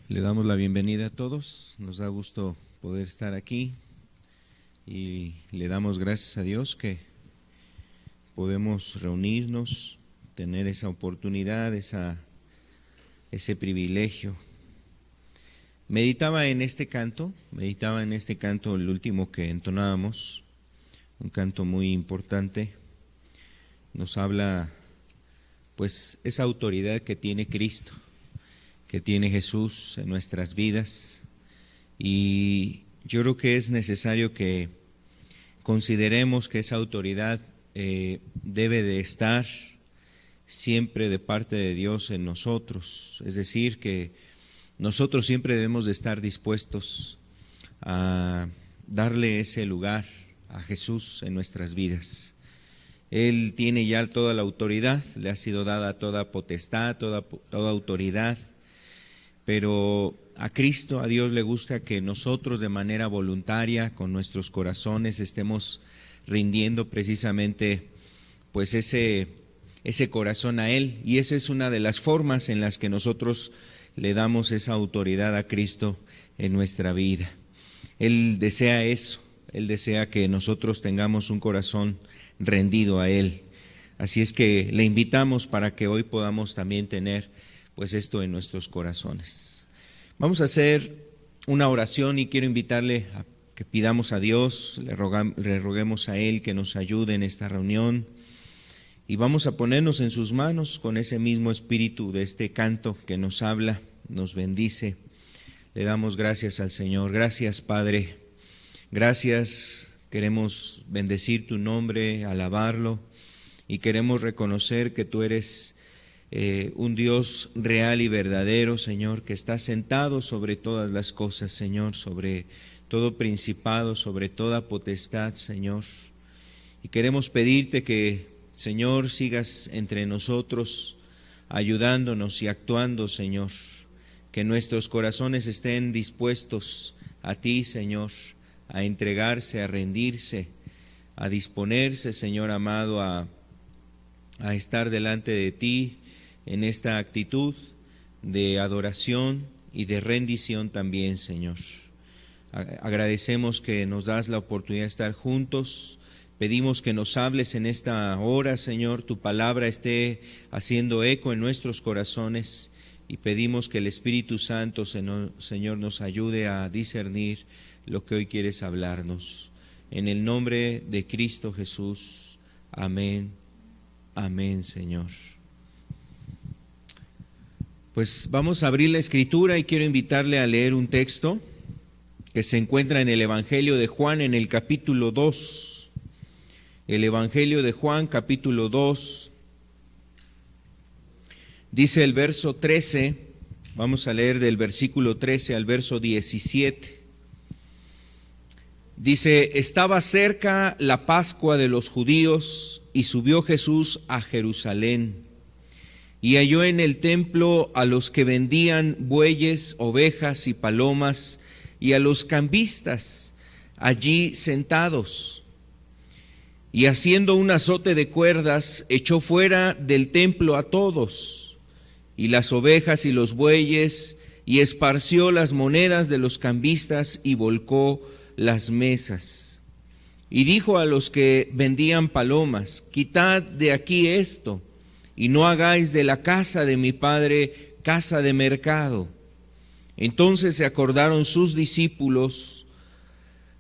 Le damos la bienvenida a todos, nos da gusto poder estar aquí y le damos gracias a Dios que podemos reunirnos, tener esa oportunidad, ese privilegio. Meditaba en este canto el último que entonábamos, un canto muy importante, nos habla pues esa autoridad que tiene Cristo, que tiene Jesús en nuestras vidas, y yo creo que es necesario que consideremos que esa autoridad debe de estar siempre de parte de Dios en nosotros, es decir, que nosotros siempre debemos de estar dispuestos a darle ese lugar a Jesús en nuestras vidas. Él tiene ya toda la autoridad, le ha sido dada toda potestad, toda autoridad, pero a Cristo, a Dios le gusta que nosotros de manera voluntaria, con nuestros corazones, estemos rindiendo precisamente pues ese corazón a Él, y esa es una de las formas en las que nosotros le damos esa autoridad a Cristo en nuestra vida. Él desea eso, Él desea que nosotros tengamos un corazón rendido a Él. Así es que le invitamos para que hoy podamos también tener pues esto en nuestros corazones. Vamos a hacer una oración y quiero invitarle a que pidamos a Dios, le roguemos a Él que nos ayude en esta reunión, y vamos a ponernos en sus manos con ese mismo espíritu de este canto que nos habla, nos bendice. Le damos gracias al Señor. Gracias, Padre, gracias, queremos bendecir tu nombre, alabarlo, y queremos reconocer que tú eres un Dios real y verdadero, Señor, que está sentado sobre todas las cosas, Señor, sobre todo principado, sobre toda potestad, Señor. Y queremos pedirte que, Señor, sigas entre nosotros, ayudándonos y actuando, Señor, que nuestros corazones estén dispuestos a ti, Señor, a entregarse, a rendirse, a disponerse, Señor amado, a estar delante de ti, en esta actitud de adoración y de rendición también, Señor. Agradecemos que nos das la oportunidad de estar juntos. Pedimos que nos hables en esta hora, Señor, tu palabra esté haciendo eco en nuestros corazones, y pedimos que el Espíritu Santo, Señor, nos ayude a discernir lo que hoy quieres hablarnos. En el nombre de Cristo Jesús. Amén. Amén, Señor. Pues vamos a abrir la Escritura y quiero invitarle a leer un texto que se encuentra en el Evangelio de Juan, en el capítulo 2. El Evangelio de Juan, capítulo 2. Dice el verso 13, vamos a leer del versículo 13 al verso 17. Dice: estaba cerca la Pascua de los judíos, y subió Jesús a Jerusalén. Y halló en el templo a los que vendían bueyes, ovejas y palomas, y a los cambistas allí sentados. Y haciendo un azote de cuerdas, echó fuera del templo a todos, y las ovejas y los bueyes, y esparció las monedas de los cambistas, y volcó las mesas. Y dijo a los que vendían palomas: quitad de aquí esto, y no hagáis de la casa de mi Padre casa de mercado. Entonces se acordaron sus discípulos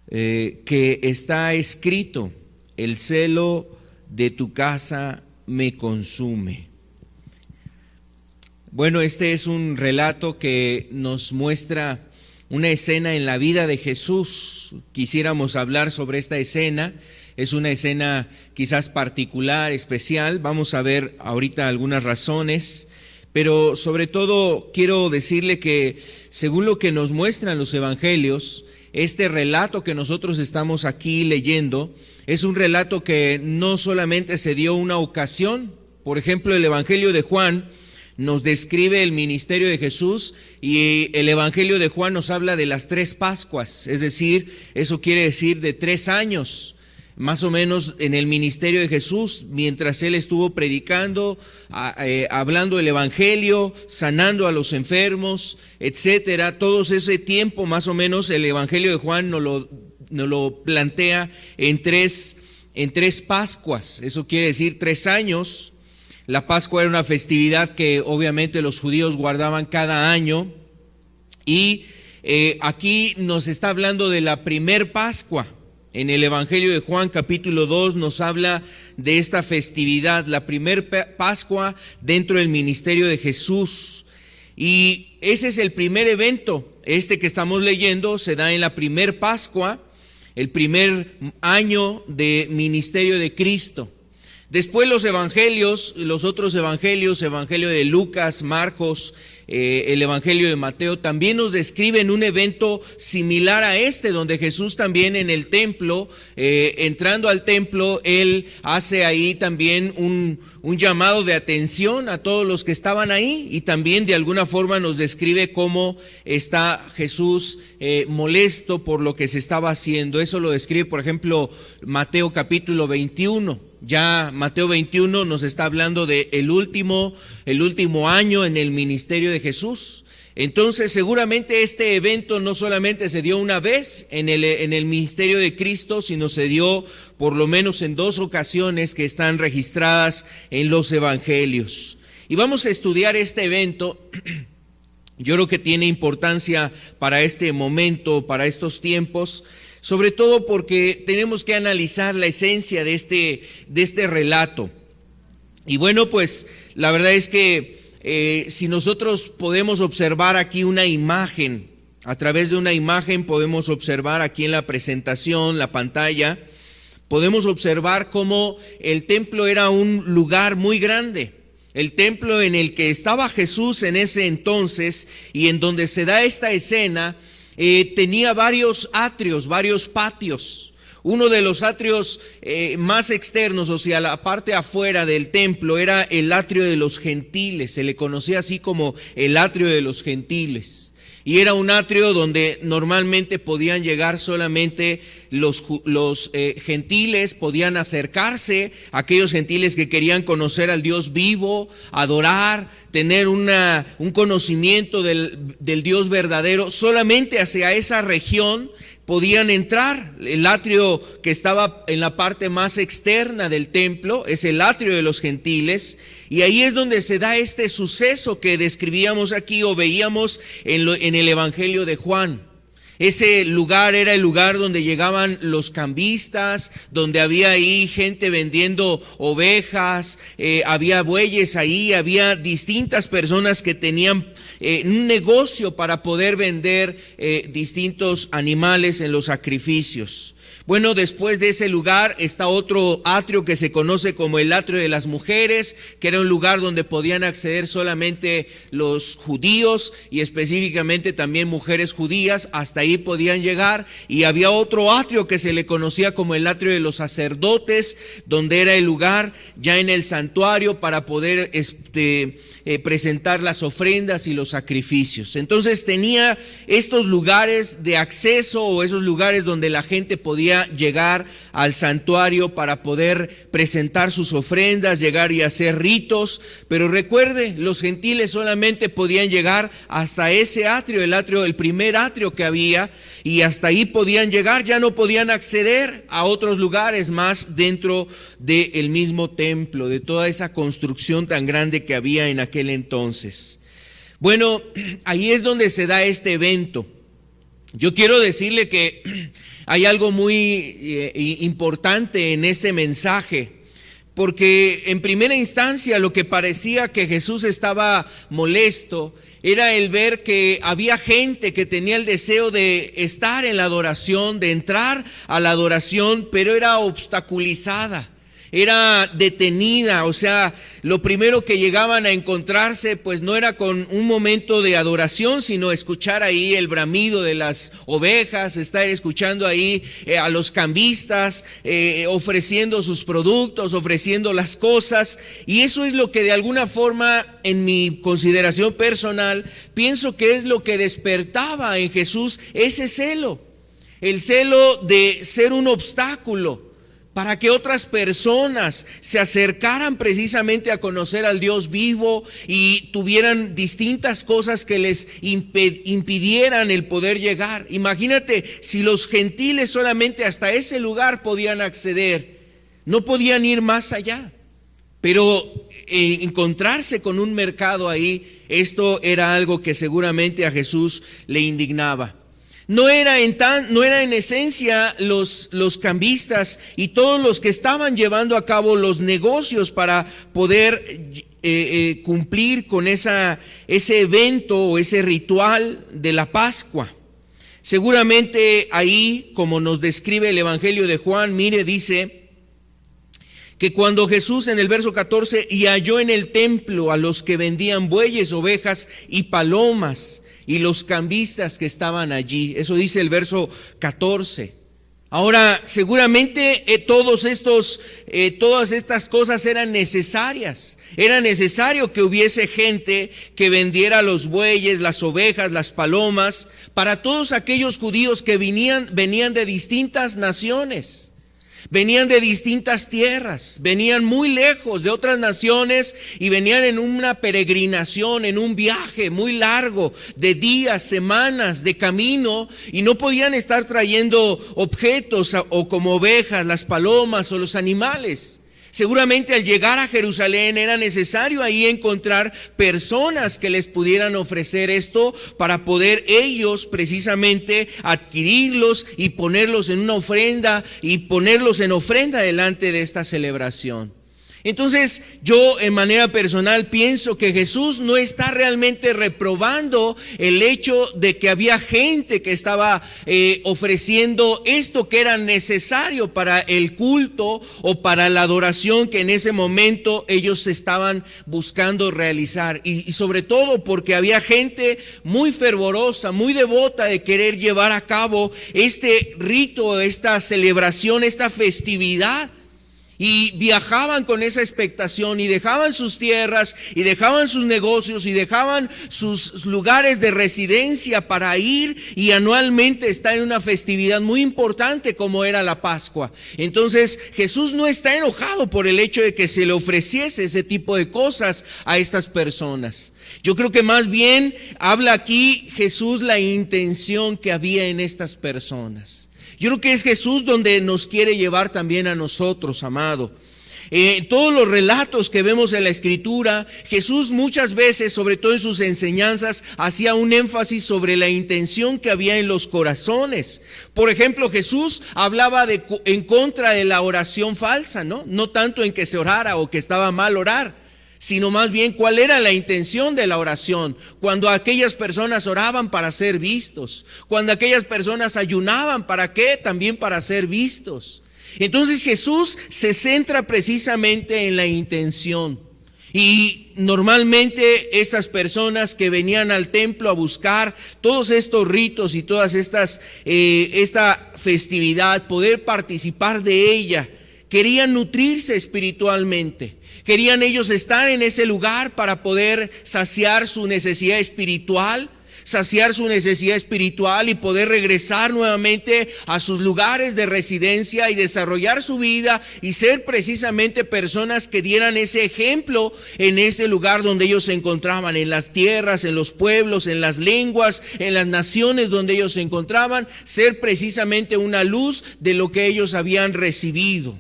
que está escrito: el celo de tu casa me consume. Bueno, este es un relato que nos muestra una escena en la vida de Jesús. Quisiéramos hablar sobre esta escena. Es una escena quizás particular, especial. Vamos a ver ahorita algunas razones, pero sobre todo quiero decirle que según lo que nos muestran los evangelios, este relato que nosotros estamos aquí leyendo es un relato que no solamente se dio una ocasión. Por ejemplo, el Evangelio de Juan nos describe el ministerio de Jesús y el Evangelio de Juan nos habla de las 3 Pascuas, es decir, eso quiere decir de 3 años, más o menos en el ministerio de Jesús, mientras Él estuvo predicando, hablando el Evangelio, sanando a los enfermos, etcétera. Todo ese tiempo, más o menos, el Evangelio de Juan nos lo plantea en tres Pascuas, eso quiere decir 3 años. La Pascua era una festividad que obviamente los judíos guardaban cada año y aquí nos está hablando de la primer Pascua. En el Evangelio de Juan capítulo 2 nos habla de esta festividad, la primer Pascua dentro del ministerio de Jesús. Y ese es el primer evento, este que estamos leyendo se da en la primer Pascua, el primer año de ministerio de Cristo. Después los evangelios, los otros evangelios, Evangelio de Lucas, Marcos, el Evangelio de Mateo, también nos describen un evento similar a este, donde Jesús también en el templo, entrando al templo, Él hace ahí también un llamado de atención a todos los que estaban ahí y también de alguna forma nos describe cómo está Jesús molesto por lo que se estaba haciendo. Eso lo describe, por ejemplo, Mateo capítulo 21. Ya Mateo 21 nos está hablando de el último año en el ministerio de Jesús. Entonces seguramente este evento no solamente se dio una vez en el ministerio de Cristo, sino se dio por lo menos en 2 ocasiones que están registradas en los evangelios. Y vamos a estudiar este evento. Yo creo que tiene importancia para este momento, para estos tiempos, sobre todo porque tenemos que analizar la esencia de este relato. Y bueno, pues la verdad es que si nosotros podemos observar aquí una imagen, a través de una imagen podemos observar aquí en la presentación, la pantalla, podemos observar cómo el templo era un lugar muy grande. El templo en el que estaba Jesús en ese entonces y en donde se da esta escena, tenía varios atrios, varios patios. Uno de los atrios más externos, o sea, la parte afuera del templo, era el atrio de los gentiles. Se le conocía así como el atrio de los gentiles. Y era un atrio donde normalmente podían llegar solamente los gentiles, podían acercarse, aquellos gentiles que querían conocer al Dios vivo, adorar, tener un conocimiento del Dios verdadero. Solamente hacia esa región podían entrar. El atrio que estaba en la parte más externa del templo es el atrio de los gentiles, y ahí es donde se da este suceso que describíamos aquí o veíamos en el Evangelio de Juan. Ese lugar era el lugar donde llegaban los cambistas, donde había ahí gente vendiendo ovejas, había bueyes ahí, había distintas personas que tenían un negocio para poder vender distintos animales en los sacrificios. Bueno, después de ese lugar está otro atrio que se conoce como el atrio de las mujeres, que era un lugar donde podían acceder solamente los judíos y específicamente también mujeres judías, hasta ahí podían llegar. Y había otro atrio que se le conocía como el atrio de los sacerdotes, donde era el lugar ya en el santuario para poder presentar las ofrendas y los sacrificios. Entonces tenía estos lugares de acceso o esos lugares donde la gente podía llegar al santuario para poder presentar sus ofrendas, llegar y hacer ritos. Pero recuerde, los gentiles solamente podían llegar hasta ese atrio, el primer atrio que había, y hasta ahí podían llegar, ya no podían acceder a otros lugares más dentro del mismo templo, de toda esa construcción tan grande que había en aquel entonces. Bueno, ahí es donde se da este evento. Yo quiero decirle que hay algo muy importante en ese mensaje. porque en primera instancia lo que parecía que Jesús estaba molesto era el ver que había gente que tenía el deseo de estar en la adoración, de entrar a la adoración, pero era obstaculizada, era detenida. O sea, lo primero que llegaban a encontrarse pues no era con un momento de adoración, sino escuchar ahí el bramido de las ovejas, estar escuchando ahí a los cambistas ofreciendo sus productos, ofreciendo las cosas. Y eso es lo que de alguna forma, en mi consideración personal, pienso que es lo que despertaba en Jesús ese celo, el celo de ser un obstáculo para que otras personas se acercaran precisamente a conocer al Dios vivo y tuvieran distintas cosas que les impidieran el poder llegar. Imagínate, si los gentiles solamente hasta ese lugar podían acceder, no podían ir más allá. Pero encontrarse con un mercado ahí, esto era algo que seguramente a Jesús le indignaba. No era en esencia los cambistas y todos los que estaban llevando a cabo los negocios para poder cumplir con ese evento o ese ritual de la Pascua. Seguramente ahí, como nos describe el Evangelio de Juan, mire, dice que cuando Jesús, en el verso 14, y halló en el templo a los que vendían bueyes, ovejas y palomas, y los cambistas que estaban allí. Eso dice el verso 14. Ahora, seguramente todas estas cosas eran necesarias. Era necesario que hubiese gente que vendiera los bueyes, las ovejas, las palomas, para todos aquellos judíos que venían de distintas naciones. Venían de distintas tierras, venían muy lejos de otras naciones y venían en una peregrinación, en un viaje muy largo de días, semanas de camino, y no podían estar trayendo objetos o como ovejas, las palomas o los animales. Seguramente al llegar a Jerusalén era necesario ahí encontrar personas que les pudieran ofrecer esto para poder ellos precisamente adquirirlos y ponerlos en una ofrenda y ponerlos en ofrenda delante de esta celebración. Entonces, yo en manera personal pienso que Jesús no está realmente reprobando el hecho de que había gente que estaba ofreciendo esto que era necesario para el culto o para la adoración que en ese momento ellos estaban buscando realizar. Y sobre todo porque había gente muy fervorosa, muy devota de querer llevar a cabo este rito, esta celebración, esta festividad. Y viajaban con esa expectación y dejaban sus tierras y dejaban sus negocios y dejaban sus lugares de residencia para ir y anualmente estar en una festividad muy importante como era la Pascua. Entonces Jesús no está enojado por el hecho de que se le ofreciese ese tipo de cosas a estas personas. Yo creo que más bien habla aquí Jesús la intención que había en estas personas. Yo creo que es Jesús donde nos quiere llevar también a nosotros, amado. Todos los relatos que vemos en la Escritura, Jesús muchas veces, sobre todo en sus enseñanzas, hacía un énfasis sobre la intención que había en los corazones. Por ejemplo, Jesús hablaba en contra de la oración falsa, ¿no? No tanto en que se orara o que estaba mal orar, sino más bien cuál era la intención de la oración. Cuando aquellas personas oraban para ser vistos, cuando aquellas personas ayunaban, ¿para qué? También para ser vistos. Entonces Jesús se centra precisamente en la intención. Y normalmente estas personas que venían al templo a buscar todos estos ritos y todas esta festividad, poder participar de ella, querían nutrirse espiritualmente. Querían ellos estar en ese lugar para poder saciar su necesidad espiritual y poder regresar nuevamente a sus lugares de residencia y desarrollar su vida y ser precisamente personas que dieran ese ejemplo en ese lugar donde ellos se encontraban, en las tierras, en los pueblos, en las lenguas, en las naciones donde ellos se encontraban, ser precisamente una luz de lo que ellos habían recibido.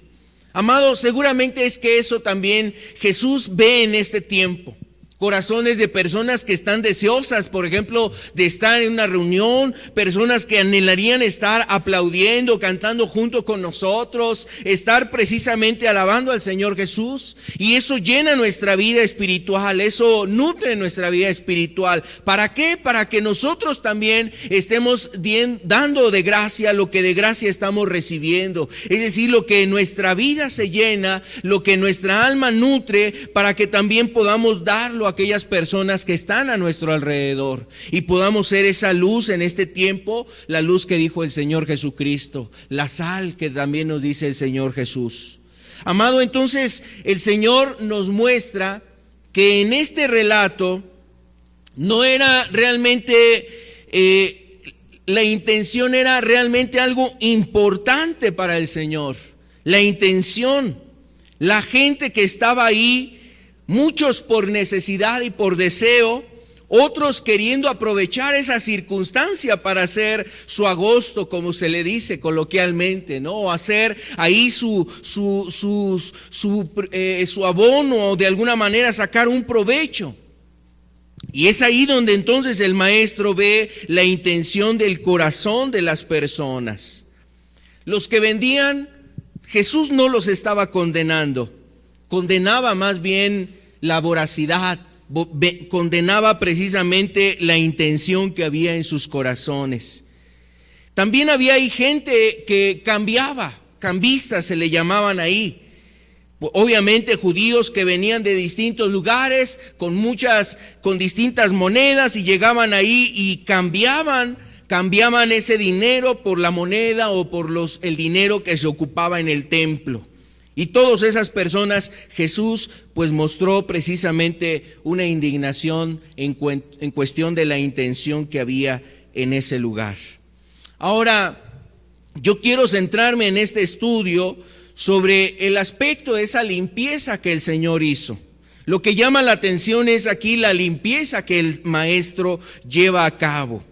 Amado, seguramente es que eso también Jesús ve en este tiempo. Corazones de personas que están deseosas, por ejemplo, de estar en una reunión, personas que anhelarían estar aplaudiendo, cantando junto con nosotros, estar precisamente alabando al Señor Jesús. Y eso llena nuestra vida espiritual, eso nutre nuestra vida espiritual. ¿Para qué? Para que nosotros también estemos dando de gracia lo que de gracia estamos recibiendo. Es decir, lo que en nuestra vida se llena, lo que nuestra alma nutre, para que también podamos darlo a aquellas personas que están a nuestro alrededor y podamos ser esa luz en este tiempo, la luz que dijo el Señor Jesucristo, la sal que también nos dice el Señor Jesús. Amado, entonces el Señor nos muestra que en este relato no era realmente, la intención era realmente algo importante para el Señor. La intención, la gente que estaba ahí, muchos por necesidad y por deseo, otros queriendo aprovechar esa circunstancia para hacer su agosto, como se le dice coloquialmente, ¿no? Hacer ahí su abono, o de alguna manera sacar un provecho. Y es ahí donde entonces el maestro ve la intención del corazón de las personas. Los que vendían, Jesús no los estaba condenando. Condenaba más bien la voracidad, condenaba precisamente la intención que había en sus corazones. También había ahí gente que cambiaba, cambistas se le llamaban ahí. Obviamente judíos que venían de distintos lugares con distintas monedas y llegaban ahí y cambiaban ese dinero por la moneda o por el dinero que se ocupaba en el templo. Y todas esas personas Jesús pues mostró precisamente una indignación en cuestión de la intención que había en ese lugar. Ahora, yo quiero centrarme en este estudio sobre el aspecto de esa limpieza que el Señor hizo. Lo que llama la atención es aquí la limpieza que el maestro lleva a cabo.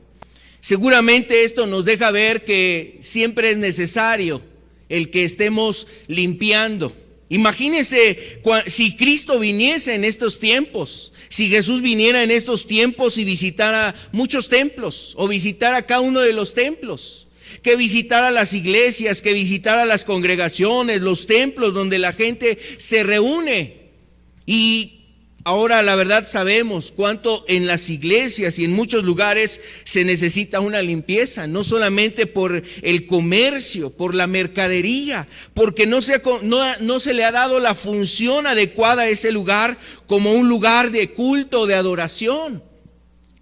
Seguramente esto nos deja ver que siempre es necesario el que estemos limpiando. Imagínense si Cristo viniese en estos tiempos, si Jesús viniera en estos tiempos y visitara muchos templos o visitara cada uno de los templos, que visitara las iglesias, que visitara las congregaciones, los templos donde la gente se reúne. Y ahora la verdad sabemos cuánto en las iglesias y en muchos lugares se necesita una limpieza, no solamente por el comercio, por la mercadería, porque no se le ha dado la función adecuada a ese lugar como un lugar de culto, de adoración,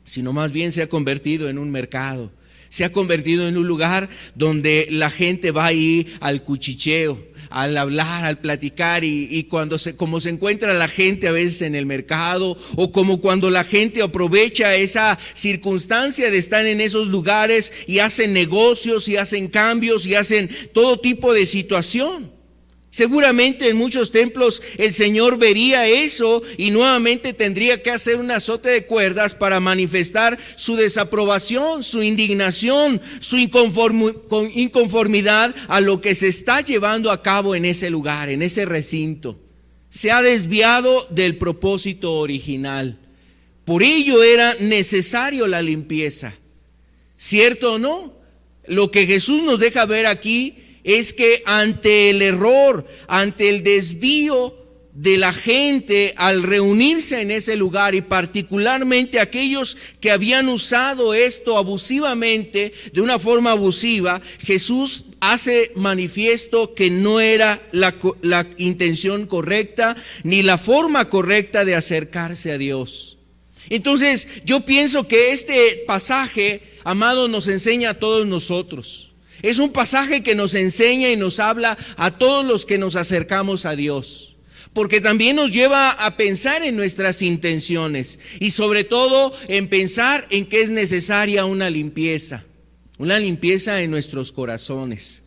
sino más bien se ha convertido en un mercado. Se ha convertido en un lugar donde la gente va ahí al cuchicheo, al hablar, al platicar, y como se encuentra la gente a veces en el mercado, o como cuando la gente aprovecha esa circunstancia de estar en esos lugares y hacen negocios y hacen cambios y hacen todo tipo de situación. Seguramente en muchos templos el Señor vería eso y nuevamente tendría que hacer un azote de cuerdas para manifestar su desaprobación, su indignación, su inconformidad a lo que se está llevando a cabo en ese lugar, en ese recinto. Se ha desviado del propósito original. Por ello era necesario la limpieza. ¿Cierto o no? Lo que Jesús nos deja ver aquí es que ante el error, ante el desvío de la gente al reunirse en ese lugar, y particularmente aquellos que habían usado esto abusivamente, de una forma abusiva, Jesús hace manifiesto que no era la intención correcta ni la forma correcta de acercarse a Dios. Entonces yo pienso que este pasaje, amado, nos enseña a todos nosotros. Es un pasaje que nos enseña y nos habla a todos los que nos acercamos a Dios, porque también nos lleva a pensar en nuestras intenciones y sobre todo en pensar en que es necesaria una limpieza en nuestros corazones.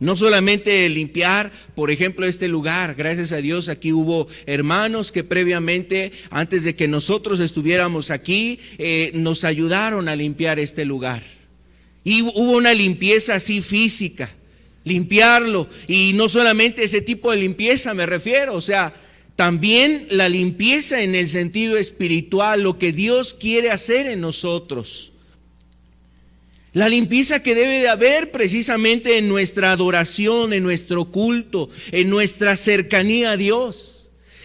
No solamente limpiar, por ejemplo, este lugar. Gracias a Dios aquí hubo hermanos que previamente, antes de que nosotros estuviéramos aquí, nos ayudaron a limpiar este lugar. Y hubo una limpieza así física, limpiarlo, y no solamente ese tipo de limpieza me refiero, o sea, también la limpieza en el sentido espiritual, lo que Dios quiere hacer en nosotros. La limpieza que debe de haber precisamente en nuestra adoración, en nuestro culto, en nuestra cercanía a Dios.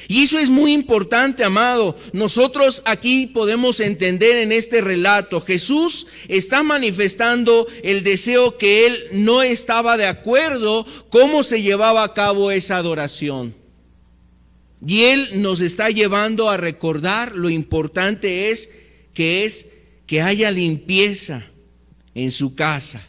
Y eso es muy importante, amado. Nosotros aquí podemos entender en este relato, Jesús está manifestando el deseo que Él no estaba de acuerdo cómo se llevaba a cabo esa adoración. Y Él nos está llevando a recordar lo importante es que haya limpieza en su casa,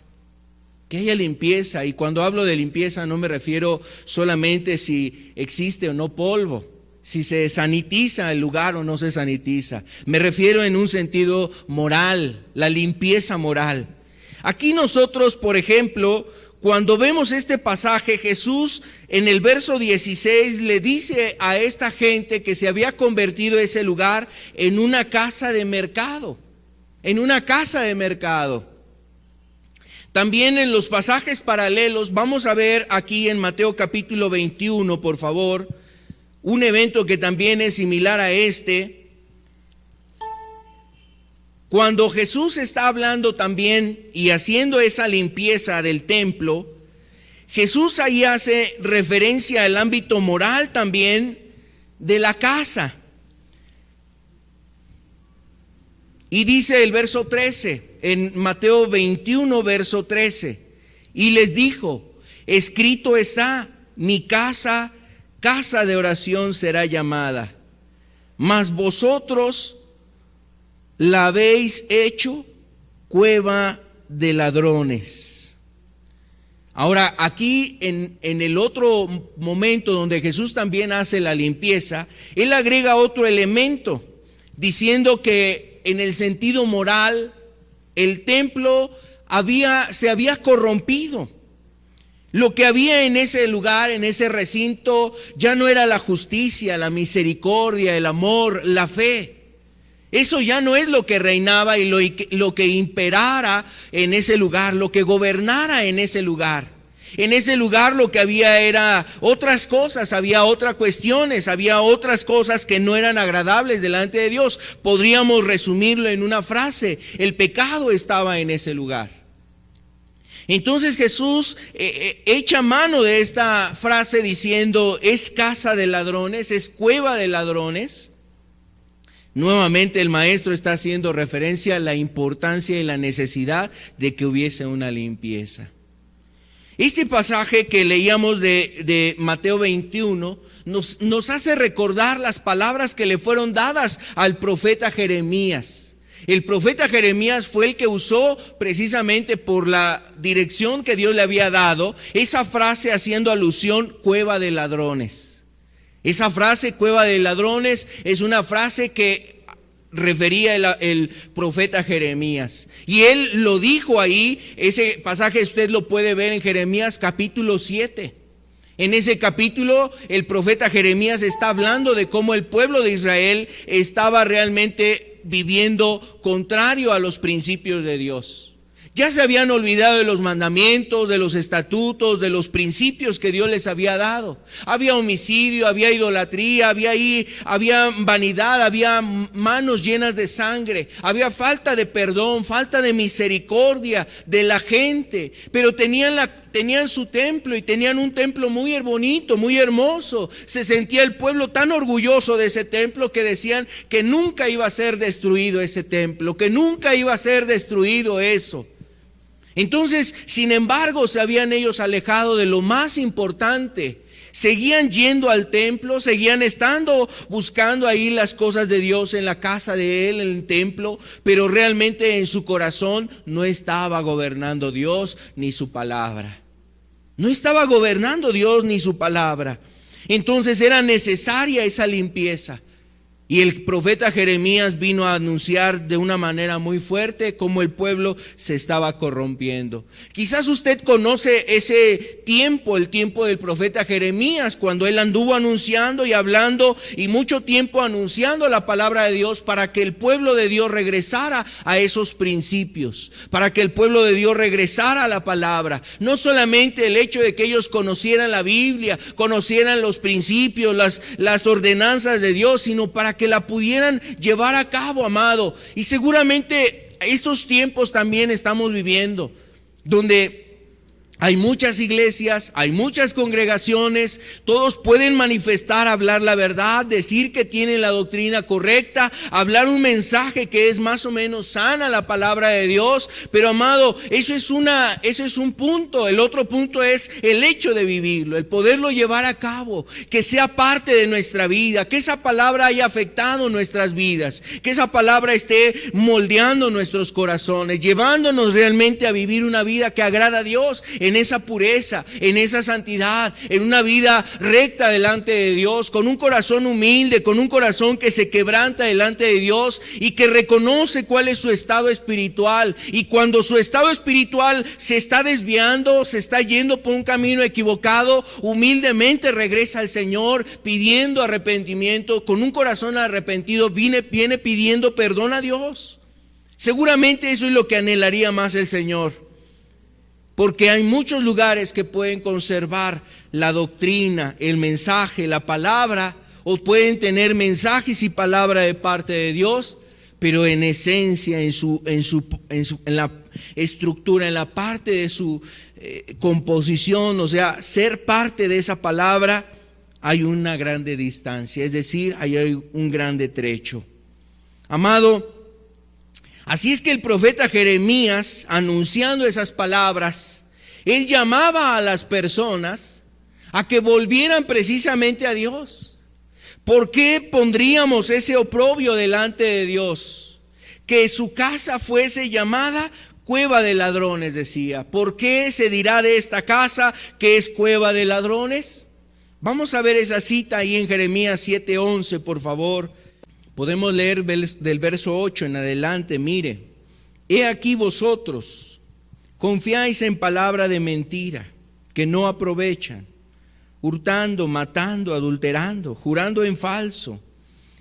que haya limpieza. Y cuando hablo de limpieza no me refiero solamente si existe o no polvo, si se sanitiza el lugar o no se sanitiza. Me refiero en un sentido moral, la limpieza moral. Aquí nosotros, por ejemplo, cuando vemos este pasaje, Jesús en el verso 16 le dice a esta gente que se había convertido ese lugar en una casa de mercado, en una casa de mercado. También en los pasajes paralelos vamos a ver aquí en Mateo capítulo 21, por favor, un evento que también es similar a este. Cuando Jesús está hablando también y haciendo esa limpieza del templo, Jesús ahí hace referencia al ámbito moral también de la casa. Y dice el verso 13, en Mateo 21, verso 13, y les dijo, escrito está, mi casa, casa de oración será llamada, mas vosotros la habéis hecho cueva de ladrones. Ahora, aquí en el otro momento donde Jesús también hace la limpieza, Él agrega otro elemento, diciendo que en el sentido moral, el templo se había corrompido. Lo que había en ese lugar, en ese recinto, ya no era la justicia, la misericordia, el amor, la fe. Eso ya no es lo que reinaba y lo que imperara en ese lugar, lo que gobernara en ese lugar. En ese lugar lo que había era otras cosas, había otras cuestiones, había otras cosas que no eran agradables delante de Dios. Podríamos resumirlo en una frase: el pecado estaba en ese lugar. Entonces Jesús echa mano de esta frase diciendo, es casa de ladrones, es cueva de ladrones. Nuevamente el maestro está haciendo referencia a la importancia y la necesidad de que hubiese una limpieza. Este pasaje que leíamos de Mateo 21 nos hace recordar las palabras que le fueron dadas al profeta Jeremías. El profeta Jeremías fue el que usó precisamente por la dirección que Dios le había dado esa frase haciendo alusión, cueva de ladrones. Esa frase, cueva de ladrones, es una frase que refería el profeta Jeremías. Y él lo dijo ahí, ese pasaje usted lo puede ver en Jeremías capítulo 7. En ese capítulo el profeta Jeremías está hablando de cómo el pueblo de Israel estaba realmente viviendo contrario a los principios de Dios. Ya se habían olvidado de los mandamientos, de los estatutos, de los principios que Dios les había dado. Había homicidio, había idolatría, había vanidad, había manos llenas de sangre, había falta de perdón, falta de misericordia de la gente. Pero tenían su templo y tenían un templo muy bonito, muy hermoso. Se sentía el pueblo tan orgulloso de ese templo que decían que nunca iba a ser destruido ese templo, que nunca iba a ser destruido eso. Entonces, sin embargo, se habían ellos alejado de lo más importante. Seguían yendo al templo, seguían buscando ahí las cosas de Dios en la casa de Él, en el templo, pero realmente en su corazón no estaba gobernando Dios ni su palabra. No estaba gobernando Dios ni su palabra. Entonces era necesaria esa limpieza. Y el profeta Jeremías vino a anunciar de una manera muy fuerte cómo el pueblo se estaba corrompiendo. Quizás usted conoce ese tiempo, el tiempo del profeta Jeremías, cuando él anduvo anunciando y hablando y mucho tiempo anunciando la palabra de Dios para que el pueblo de Dios regresara a esos principios, para que el pueblo de Dios regresara a la palabra. No solamente el hecho de que ellos conocieran la Biblia, conocieran los principios, las ordenanzas de Dios, sino para que la pudieran llevar a cabo, amado. Y seguramente estos tiempos también estamos viviendo, donde hay muchas iglesias, hay muchas congregaciones, todos pueden manifestar, hablar la verdad, decir que tienen la doctrina correcta, hablar un mensaje que es más o menos sana la palabra de Dios, pero amado, eso es un punto. El otro punto es el hecho de vivirlo, el poderlo llevar a cabo, que sea parte de nuestra vida, que esa palabra haya afectado nuestras vidas, que esa palabra esté moldeando nuestros corazones, llevándonos realmente a vivir una vida que agrada a Dios, en esa pureza, en esa santidad, en una vida recta delante de Dios, con un corazón humilde, con un corazón que se quebranta delante de Dios y que reconoce cuál es su estado espiritual. Y cuando su estado espiritual se está desviando, se está yendo por un camino equivocado, humildemente regresa al Señor pidiendo arrepentimiento, con un corazón arrepentido viene pidiendo perdón a Dios. Seguramente eso es lo que anhelaría más el Señor. Porque hay muchos lugares que pueden conservar la doctrina, el mensaje, la palabra, o pueden tener mensajes y palabra de parte de Dios, pero en esencia, en la estructura, en la parte de su composición, o sea, ser parte de esa palabra, hay una grande distancia, es decir, hay un grande trecho. Amado, así es que el profeta Jeremías, anunciando esas palabras, él llamaba a las personas a que volvieran precisamente a Dios. ¿Por qué pondríamos ese oprobio delante de Dios? Que su casa fuese llamada cueva de ladrones, decía. ¿Por qué se dirá de esta casa que es cueva de ladrones? Vamos a ver esa cita ahí en Jeremías 7:11, por favor. Podemos leer del verso 8 en adelante. Mire, he aquí vosotros confiáis en palabra de mentira, que no aprovechan, hurtando, matando, adulterando, jurando en falso,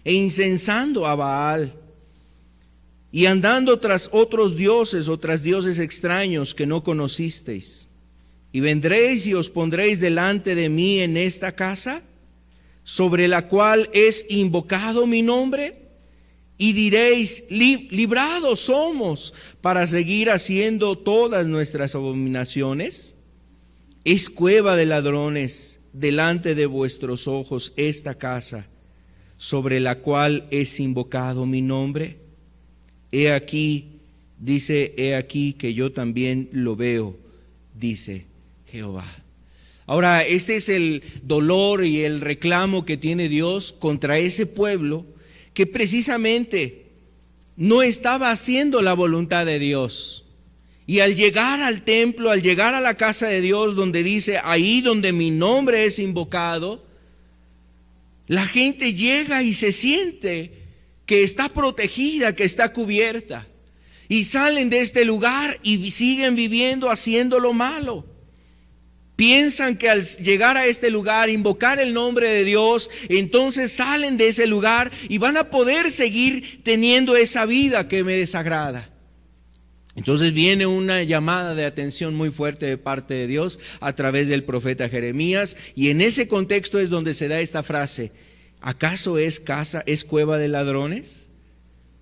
e incensando a Baal, y andando tras otros dioses o tras dioses extraños que no conocisteis. Y vendréis y os pondréis delante de mí en esta casa, sobre la cual es invocado mi nombre, y diréis, librados somos para seguir haciendo todas nuestras abominaciones. Es cueva de ladrones delante de vuestros ojos esta casa, sobre la cual es invocado mi nombre. He aquí, dice, he aquí que yo también lo veo, dice Jehová. Ahora, este es el dolor y el reclamo que tiene Dios contra ese pueblo que precisamente no estaba haciendo la voluntad de Dios. Y al llegar al templo, al llegar a la casa de Dios, donde dice, ahí donde mi nombre es invocado, la gente llega y se siente que está protegida, que está cubierta. Y salen de este lugar y siguen viviendo haciendo lo malo. Piensan que al llegar a este lugar, invocar el nombre de Dios, entonces salen de ese lugar y van a poder seguir teniendo esa vida que me desagrada. Entonces viene una llamada de atención muy fuerte de parte de Dios a través del profeta Jeremías, y en ese contexto es donde se da esta frase: ¿acaso es cueva de ladrones?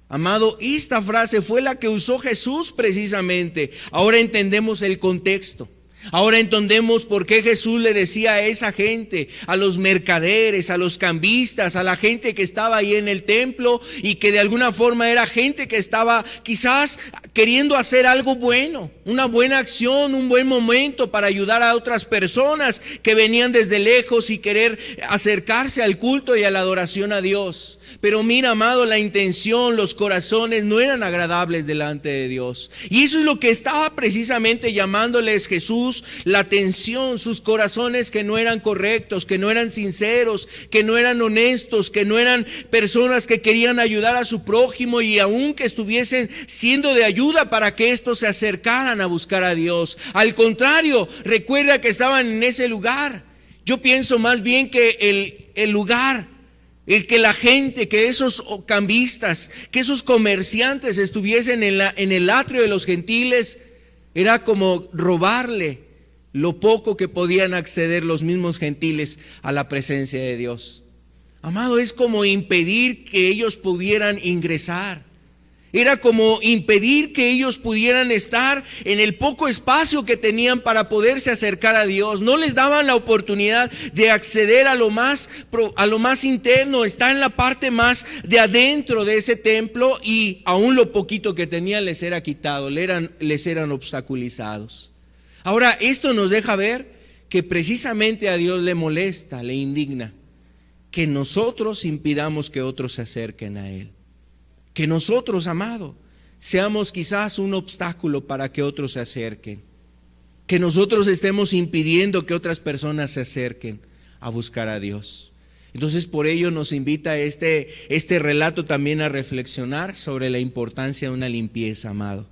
Amado, esta frase fue la que usó Jesús precisamente. Ahora entendemos el contexto. Ahora entendemos por qué Jesús le decía a esa gente, a los mercaderes, a los cambistas, a la gente que estaba ahí en el templo y que de alguna forma era gente que estaba quizás queriendo hacer algo bueno, una buena acción, un buen momento para ayudar a otras personas que venían desde lejos y querer acercarse al culto y a la adoración a Dios. Pero mira, amado, la intención, los corazones no eran agradables delante de Dios. Y eso es lo que estaba precisamente llamándoles Jesús Jesús la atención, sus corazones que no eran correctos, que no eran sinceros, que no eran honestos, que no eran personas que querían ayudar a su prójimo y aún que estuviesen siendo de ayuda para que estos se acercaran a buscar a Dios. Al contrario, recuerda que estaban en ese lugar. Yo pienso más bien que el lugar, el que la gente, que esos cambistas, que esos comerciantes estuviesen en el atrio de los gentiles, era como robarle lo poco que podían acceder los mismos gentiles a la presencia de Dios. Amado, es como impedir que ellos pudieran ingresar. Era como impedir que ellos pudieran estar en el poco espacio que tenían para poderse acercar a Dios. No les daban la oportunidad de acceder a lo más interno, estar en la parte más de adentro de ese templo, y aún lo poquito que tenían les era quitado, les eran obstaculizados. Ahora, esto nos deja ver que precisamente a Dios le molesta, le indigna que nosotros impidamos que otros se acerquen a Él. Que nosotros, amado, seamos quizás un obstáculo para que otros se acerquen. Que nosotros estemos impidiendo que otras personas se acerquen a buscar a Dios. Entonces, por ello nos invita este relato también a reflexionar sobre la importancia de una limpieza, amado.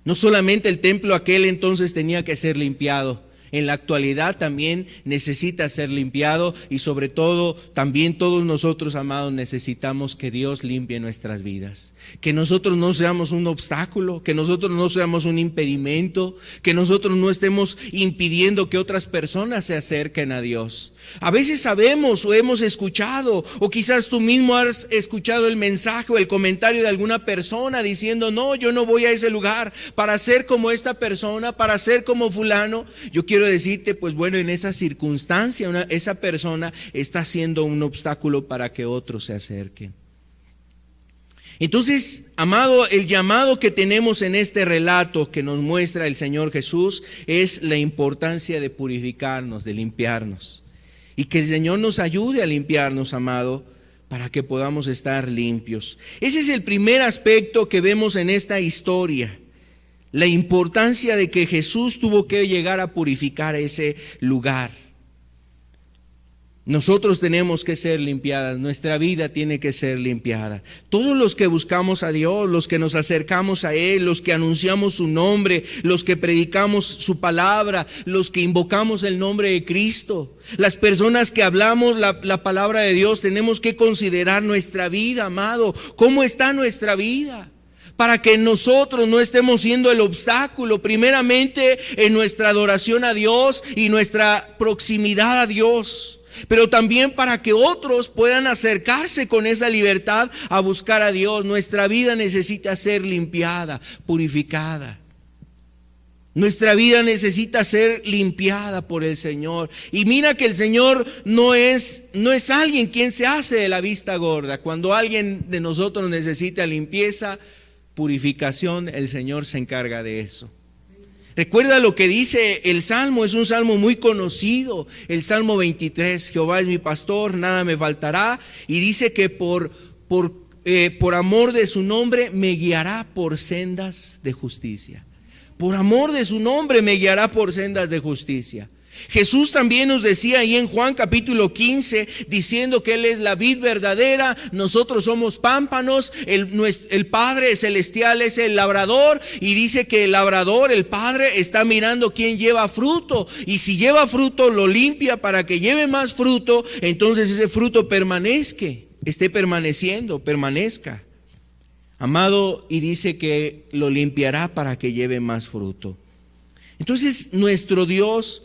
No solamente el templo aquel entonces tenía que ser limpiado, en la actualidad también necesita ser limpiado, y sobre todo también todos nosotros, amados, necesitamos que Dios limpie nuestras vidas. Que nosotros no seamos un obstáculo, que nosotros no seamos un impedimento, que nosotros no estemos impidiendo que otras personas se acerquen a Dios. A veces sabemos o hemos escuchado, o quizás tú mismo has escuchado el mensaje o el comentario de alguna persona diciendo: no, yo no voy a ese lugar para ser como esta persona, para ser como fulano. Yo quiero decirte, pues bueno, en esa circunstancia esa persona está siendo un obstáculo para que otros se acerquen. Entonces, amado, el llamado que tenemos en este relato que nos muestra el Señor Jesús es la importancia de purificarnos, de limpiarnos. Y que el Señor nos ayude a limpiarnos, amado, para que podamos estar limpios. Ese es el primer aspecto que vemos en esta historia. La importancia de que Jesús tuvo que llegar a purificar ese lugar. Nosotros tenemos que ser limpiadas, nuestra vida tiene que ser limpiada. Todos los que buscamos a Dios, los que nos acercamos a Él, los que anunciamos su nombre, los que predicamos su palabra, los que invocamos el nombre de Cristo, las personas que hablamos la palabra de Dios, tenemos que considerar nuestra vida, amado. ¿Cómo está nuestra vida? Para que nosotros no estemos siendo el obstáculo, primeramente en nuestra adoración a Dios y nuestra proximidad a Dios, pero también para que otros puedan acercarse con esa libertad a buscar a Dios. Nuestra vida necesita ser limpiada, purificada. Nuestra vida necesita ser limpiada por el Señor. Y mira que el Señor no es alguien quien se hace de la vista gorda. Cuando alguien de nosotros necesita limpieza, purificación, el Señor se encarga de eso. Recuerda lo que dice el Salmo, es un salmo muy conocido, el Salmo 23, Jehová es mi pastor, nada me faltará, y dice que por amor de su nombre me guiará por sendas de justicia. Por amor de su nombre me guiará por sendas de justicia. Jesús también nos decía ahí en Juan capítulo 15, diciendo que Él es la vid verdadera, nosotros somos pámpanos, el Padre celestial es el labrador, y dice que el labrador, el Padre, está mirando quién lleva fruto, y si lleva fruto lo limpia para que lleve más fruto, entonces ese fruto esté permanezca. Amado, y dice que lo limpiará para que lleve más fruto. Entonces nuestro Dios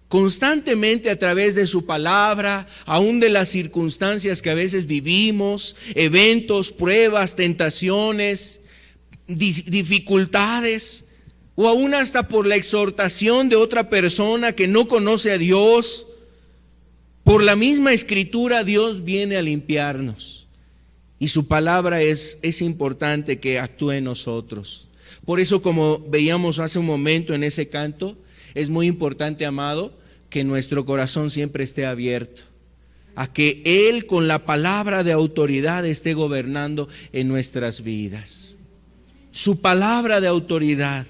constantemente, a través de su palabra, aún de las circunstancias que a veces vivimos, eventos, pruebas, tentaciones, dificultades, o aún hasta por la exhortación de otra persona que no conoce a Dios, por la misma Escritura Dios viene a limpiarnos. Y su palabra es importante que actúe en nosotros. Por eso, como veíamos hace un momento en ese canto, es muy importante, amado, que nuestro corazón siempre esté abierto a que Él con la palabra de autoridad esté gobernando en nuestras vidas. Su palabra de autoridad.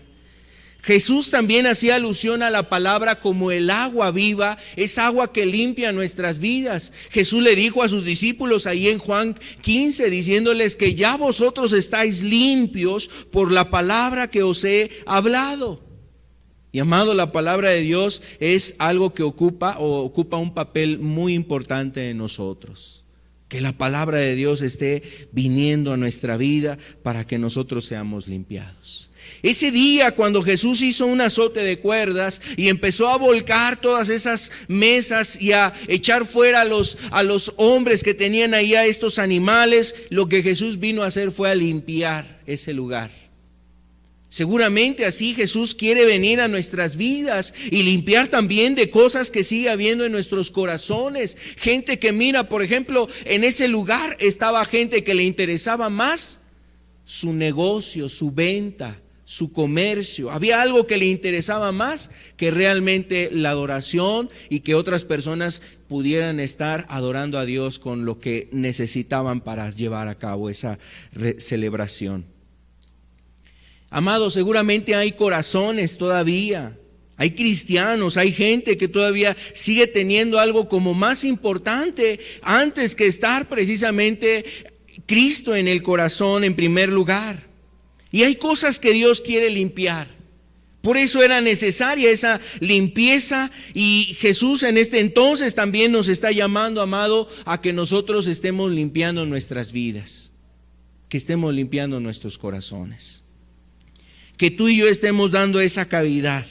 Jesús también hacía alusión a la palabra como el agua viva, es agua que limpia nuestras vidas. Jesús le dijo a sus discípulos ahí en Juan 15, diciéndoles que ya vosotros estáis limpios por la palabra que os he hablado. Y amado, la palabra de Dios es algo que ocupa un papel muy importante en nosotros. Que la palabra de Dios esté viniendo a nuestra vida para que nosotros seamos limpiados. Ese día cuando Jesús hizo un azote de cuerdas y empezó a volcar todas esas mesas y a echar fuera a los hombres que tenían ahí a estos animales, lo que Jesús vino a hacer fue a limpiar ese lugar. Seguramente así Jesús quiere venir a nuestras vidas y limpiar también de cosas que sigue habiendo en nuestros corazones. Gente que mira, por ejemplo, en ese lugar estaba gente que le interesaba más su negocio, su venta, su comercio. Había algo que le interesaba más que realmente la adoración y que otras personas pudieran estar adorando a Dios con lo que necesitaban para llevar a cabo esa celebración. Amados, seguramente hay corazones todavía, hay cristianos, hay gente que todavía sigue teniendo algo como más importante antes que estar precisamente Cristo en el corazón en primer lugar. Y hay cosas que Dios quiere limpiar. Por eso era necesaria esa limpieza, y Jesús en este entonces también nos está llamando, amado, a que nosotros estemos limpiando nuestras vidas, que estemos limpiando nuestros corazones, que tú y yo estemos dando esa cavidad.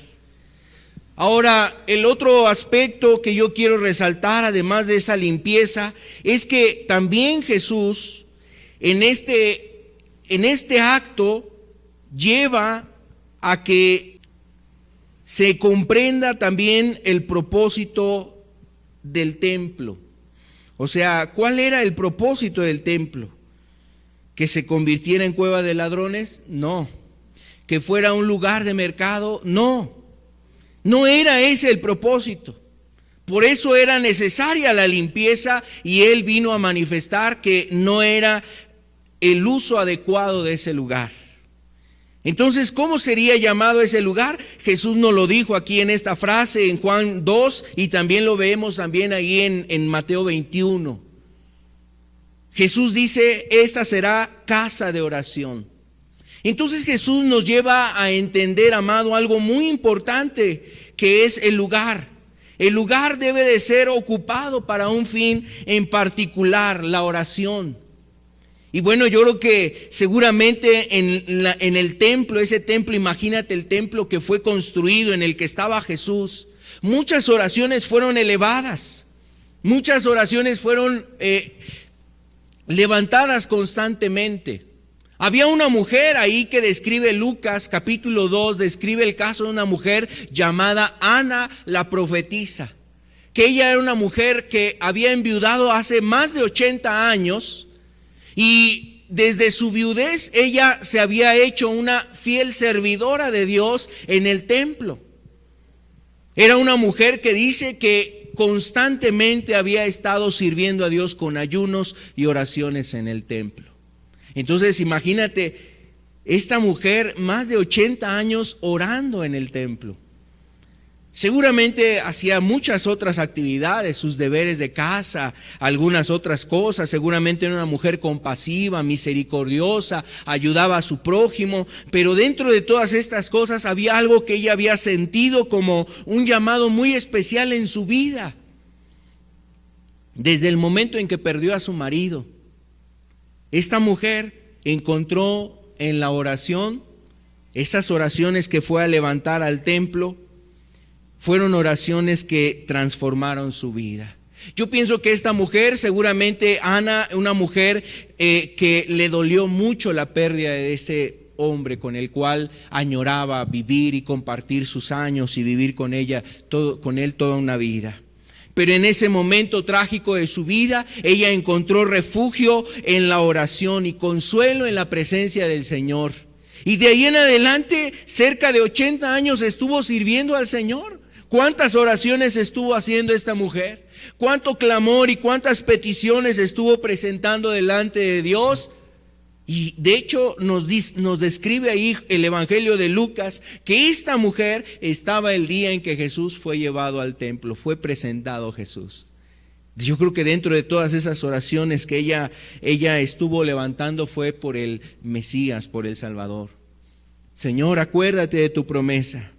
Ahora, el otro aspecto que yo quiero resaltar, además de esa limpieza, es que también Jesús en este acto lleva a que se comprenda también el propósito del templo. O sea, ¿cuál era el propósito del templo? ¿Que se convirtiera en cueva de ladrones? No. ¿Que fuera un lugar de mercado? No. No era ese el propósito. Por eso era necesaria la limpieza, y Él vino a manifestar que no era el uso adecuado de ese lugar. Entonces, ¿cómo sería llamado ese lugar? Jesús nos lo dijo aquí en esta frase en Juan 2, y también lo vemos también ahí en Mateo 21. Jesús dice: esta será casa de oración. Entonces Jesús nos lleva a entender, amado, algo muy importante, que es el lugar. El lugar debe de ser ocupado para un fin en particular, la oración. Y bueno, yo creo que seguramente en el templo, ese templo, imagínate el templo que fue construido, en el que estaba Jesús, muchas oraciones fueron elevadas, muchas oraciones fueron levantadas constantemente. Había una mujer ahí que describe Lucas capítulo 2, describe el caso de una mujer llamada Ana la profetisa, que ella era una mujer que había enviudado hace más de 80 años, y desde su viudez ella se había hecho una fiel servidora de Dios en el templo. Era una mujer que dice que constantemente había estado sirviendo a Dios con ayunos y oraciones en el templo. Entonces imagínate, esta mujer más de 80 años orando en el templo. Seguramente hacía muchas otras actividades, sus deberes de casa, algunas otras cosas. Seguramente era una mujer compasiva, misericordiosa, ayudaba a su prójimo. Pero dentro de todas estas cosas había algo que ella había sentido como un llamado muy especial en su vida. Desde el momento en que perdió a su marido, esta mujer encontró en la oración, esas oraciones que fue a levantar al templo, fueron oraciones que transformaron su vida. Yo pienso que esta mujer, seguramente Ana, una mujer que le dolió mucho la pérdida de ese hombre con el cual añoraba vivir y compartir sus años y vivir con él toda una vida. Pero en ese momento trágico de su vida, ella encontró refugio en la oración y consuelo en la presencia del Señor. Y de ahí en adelante, cerca de 80 años estuvo sirviendo al Señor. ¿Cuántas oraciones estuvo haciendo esta mujer? ¿Cuánto clamor y cuántas peticiones estuvo presentando delante de Dios? Y de hecho nos describe ahí el Evangelio de Lucas que esta mujer estaba el día en que Jesús fue llevado al templo, fue presentado Jesús. Yo creo que dentro de todas esas oraciones que ella estuvo levantando fue por el Mesías, por el Salvador. Señor, acuérdate de tu promesa.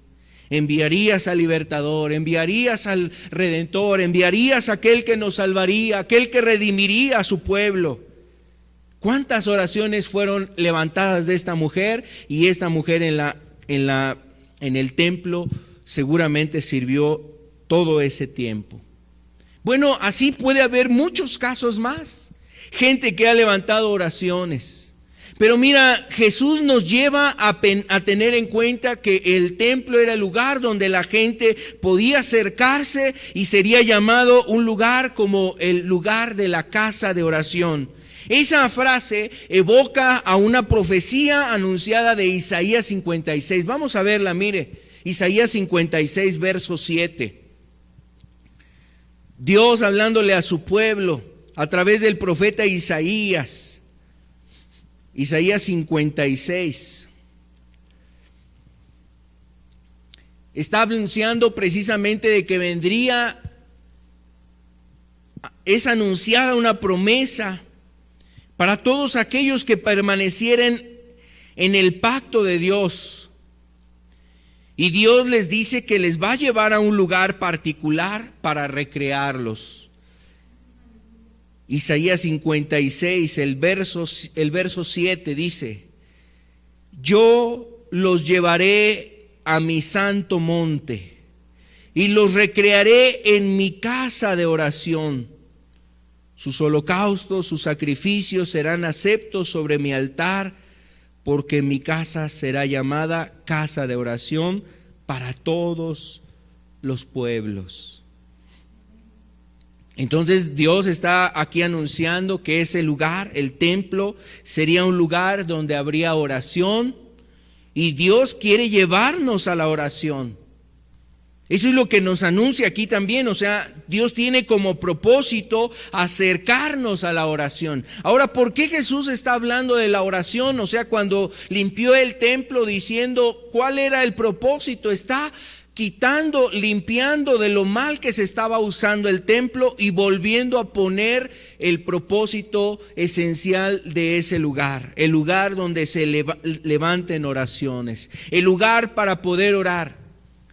Enviarías al libertador, enviarías al redentor, enviarías a aquel que nos salvaría, aquel que redimiría a su pueblo. ¿Cuántas oraciones fueron levantadas de esta mujer? Y esta mujer en el templo seguramente sirvió todo ese tiempo. Bueno, así puede haber muchos casos más. Gente que ha levantado oraciones. Pero mira, Jesús nos lleva a tener en cuenta que el templo era el lugar donde la gente podía acercarse y sería llamado un lugar como el lugar de la casa de oración. Esa frase evoca a una profecía anunciada de Isaías 56. Vamos a verla, mire. Isaías 56, verso 7. Dios hablándole a su pueblo a través del profeta Isaías. Isaías 56. Está anunciando precisamente de que vendría, es anunciada una promesa para todos aquellos que permanecieran en el pacto de Dios. Y Dios les dice que les va a llevar a un lugar particular para recrearlos. Isaías 56, el verso 7 dice: yo los llevaré a mi santo monte y los recrearé en mi casa de oración. Sus holocaustos, sus sacrificios serán aceptos sobre mi altar, porque mi casa será llamada casa de oración para todos los pueblos. Entonces Dios está aquí anunciando que ese lugar, el templo, sería un lugar donde habría oración, y Dios quiere llevarnos a la oración. Eso es lo que nos anuncia aquí también, o sea, Dios tiene como propósito acercarnos a la oración. Ahora, ¿por qué Jesús está hablando de la oración? O sea, cuando limpió el templo diciendo cuál era el propósito, está quitando, limpiando de lo mal que se estaba usando el templo y volviendo a poner el propósito esencial de ese lugar, el lugar donde se levanten oraciones, el lugar para poder orar.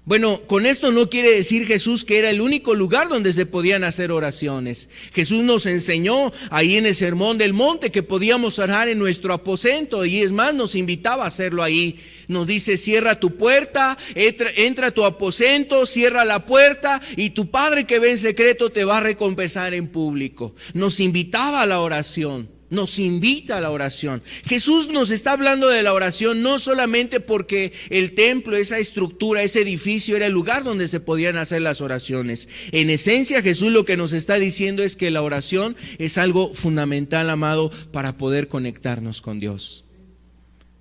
Bueno, con esto no quiere decir Jesús que era el único lugar donde se podían hacer oraciones. Jesús nos enseñó ahí en el Sermón del Monte que podíamos orar en nuestro aposento, y es más, nos invitaba a hacerlo ahí. Nos dice: cierra tu puerta, entra a tu aposento, cierra la puerta, y tu Padre que ve en secreto te va a recompensar en público. Nos invitaba a la oración. Nos invita a la oración. Jesús nos está hablando de la oración no solamente porque el templo, esa estructura, ese edificio era el lugar donde se podían hacer las oraciones. En esencia, Jesús lo que nos está diciendo es que la oración es algo fundamental, amado, para poder conectarnos con Dios.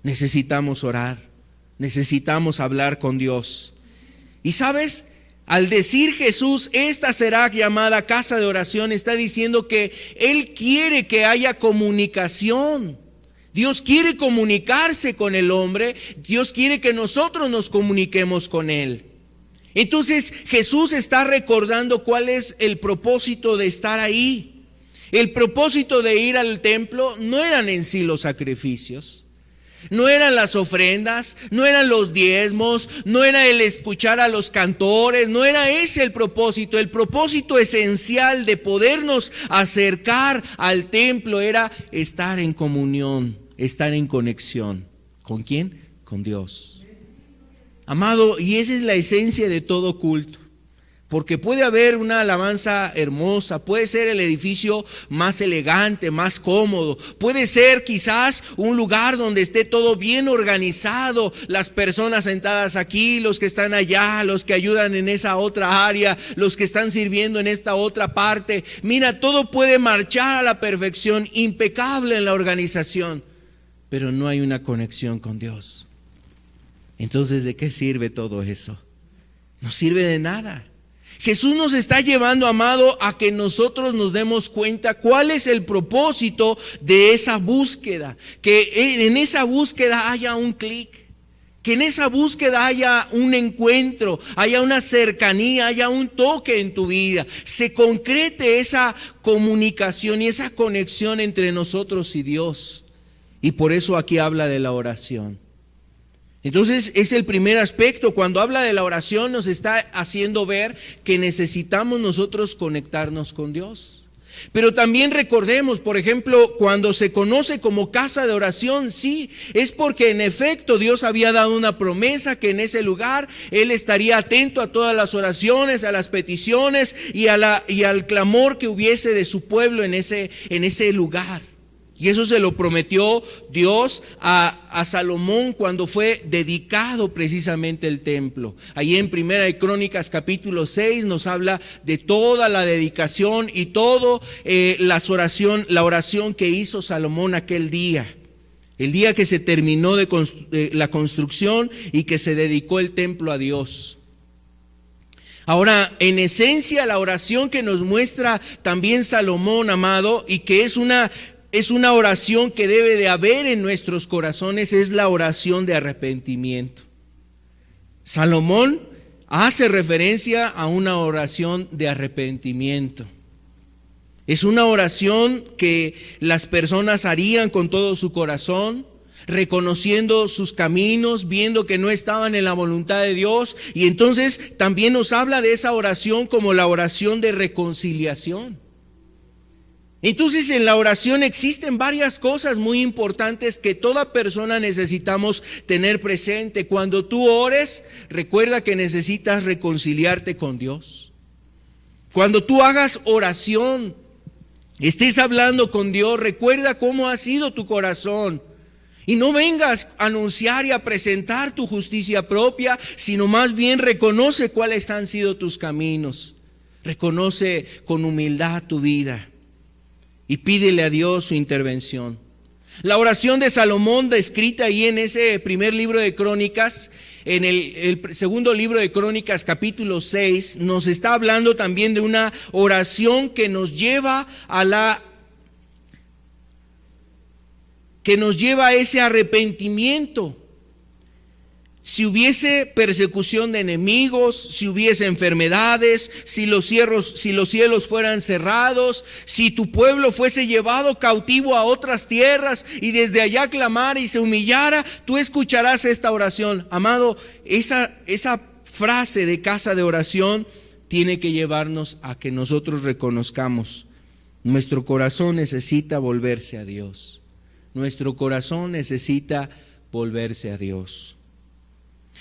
Necesitamos orar, necesitamos hablar con Dios. Y ¿sabes? Al decir Jesús, esta será llamada casa de oración, está diciendo que Él quiere que haya comunicación. Dios quiere comunicarse con el hombre, Dios quiere que nosotros nos comuniquemos con Él. Entonces Jesús está recordando cuál es el propósito de estar ahí. El propósito de ir al templo no eran en sí los sacrificios. No eran las ofrendas, no eran los diezmos, no era el escuchar a los cantores, no era ese el propósito. El propósito esencial de podernos acercar al templo era estar en comunión, estar en conexión. ¿Con quién? Con Dios. Amado, y esa es la esencia de todo culto. Porque puede haber una alabanza hermosa, puede ser el edificio más elegante, más cómodo, puede ser quizás un lugar donde esté todo bien organizado, las personas sentadas aquí, los que están allá, los que ayudan en esa otra área, los que están sirviendo en esta otra parte. Mira, todo puede marchar a la perfección, impecable en la organización, pero no hay una conexión con Dios. Entonces, ¿de qué sirve todo eso? No sirve de nada. Jesús nos está llevando, amado, a que nosotros nos demos cuenta cuál es el propósito de esa búsqueda. Que en esa búsqueda haya un clic, que en esa búsqueda haya un encuentro, haya una cercanía, haya un toque en tu vida. Se concrete esa comunicación y esa conexión entre nosotros y Dios. Y por eso aquí habla de la oración. Entonces es el primer aspecto. Cuando habla de la oración nos está haciendo ver que necesitamos nosotros conectarnos con Dios. Pero también recordemos, por ejemplo, cuando se conoce como casa de oración, sí, es porque en efecto Dios había dado una promesa que en ese lugar Él estaría atento a todas las oraciones, a las peticiones y al clamor que hubiese de su pueblo en ese lugar. Y eso se lo prometió Dios a Salomón cuando fue dedicado precisamente el templo. Ahí en Primera de Crónicas capítulo 6 nos habla de toda la dedicación y toda la oración que hizo Salomón aquel día. El día que se terminó la construcción y que se dedicó el templo a Dios. Ahora, en esencia, la oración que nos muestra también Salomón, amado, y que es una oración que debe de haber en nuestros corazones, es la oración de arrepentimiento. Salomón hace referencia a una oración de arrepentimiento. Es una oración que las personas harían con todo su corazón, reconociendo sus caminos, viendo que no estaban en la voluntad de Dios. Y entonces también nos habla de esa oración como la oración de reconciliación. Entonces en la oración existen varias cosas muy importantes que toda persona necesitamos tener presente. Cuando tú ores, recuerda que necesitas reconciliarte con Dios. Cuando tú hagas oración, estés hablando con Dios, recuerda cómo ha sido tu corazón. Y no vengas a anunciar y a presentar tu justicia propia, sino más bien reconoce cuáles han sido tus caminos. Reconoce con humildad tu vida. Y pídele a Dios su intervención. La oración de Salomón, descrita ahí en ese primer libro de Crónicas, en el segundo libro de Crónicas, capítulo 6, nos está hablando también de una oración que nos lleva a ese arrepentimiento. Si hubiese persecución de enemigos, si hubiese enfermedades, si los cielos fueran cerrados, si tu pueblo fuese llevado cautivo a otras tierras y desde allá clamara y se humillara, tú escucharás esta oración. Amado, esa frase de casa de oración tiene que llevarnos a que nosotros reconozcamos: nuestro corazón necesita volverse a Dios. Nuestro corazón necesita volverse a Dios.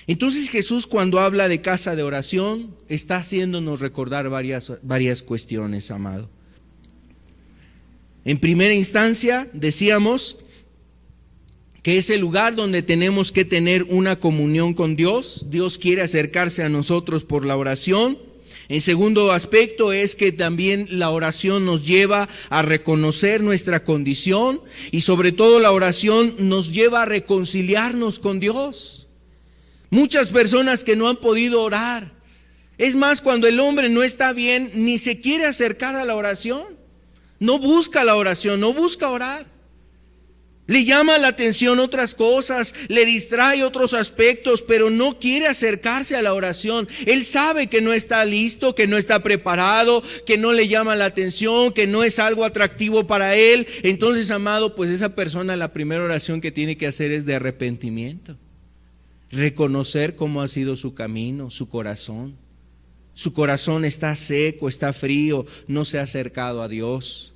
Entonces Jesús, cuando habla de casa de oración, está haciéndonos recordar varias cuestiones, amado. En primera instancia, decíamos que es el lugar donde tenemos que tener una comunión con Dios. Dios quiere acercarse a nosotros por la oración. En segundo aspecto es que también la oración nos lleva a reconocer nuestra condición y sobre todo la oración nos lleva a reconciliarnos con Dios. Muchas personas que no han podido orar. Es más, cuando el hombre no está bien, ni se quiere acercar a la oración. No busca la oración, no busca orar. Le llama la atención otras cosas, le distrae otros aspectos, pero no quiere acercarse a la oración. Él sabe que no está listo, que no está preparado, que no le llama la atención, que no es algo atractivo para él. Entonces, amado, pues esa persona, la primera oración que tiene que hacer es de arrepentimiento. Reconocer cómo ha sido su camino, su corazón. Su corazón está seco, está frío, no se ha acercado a Dios.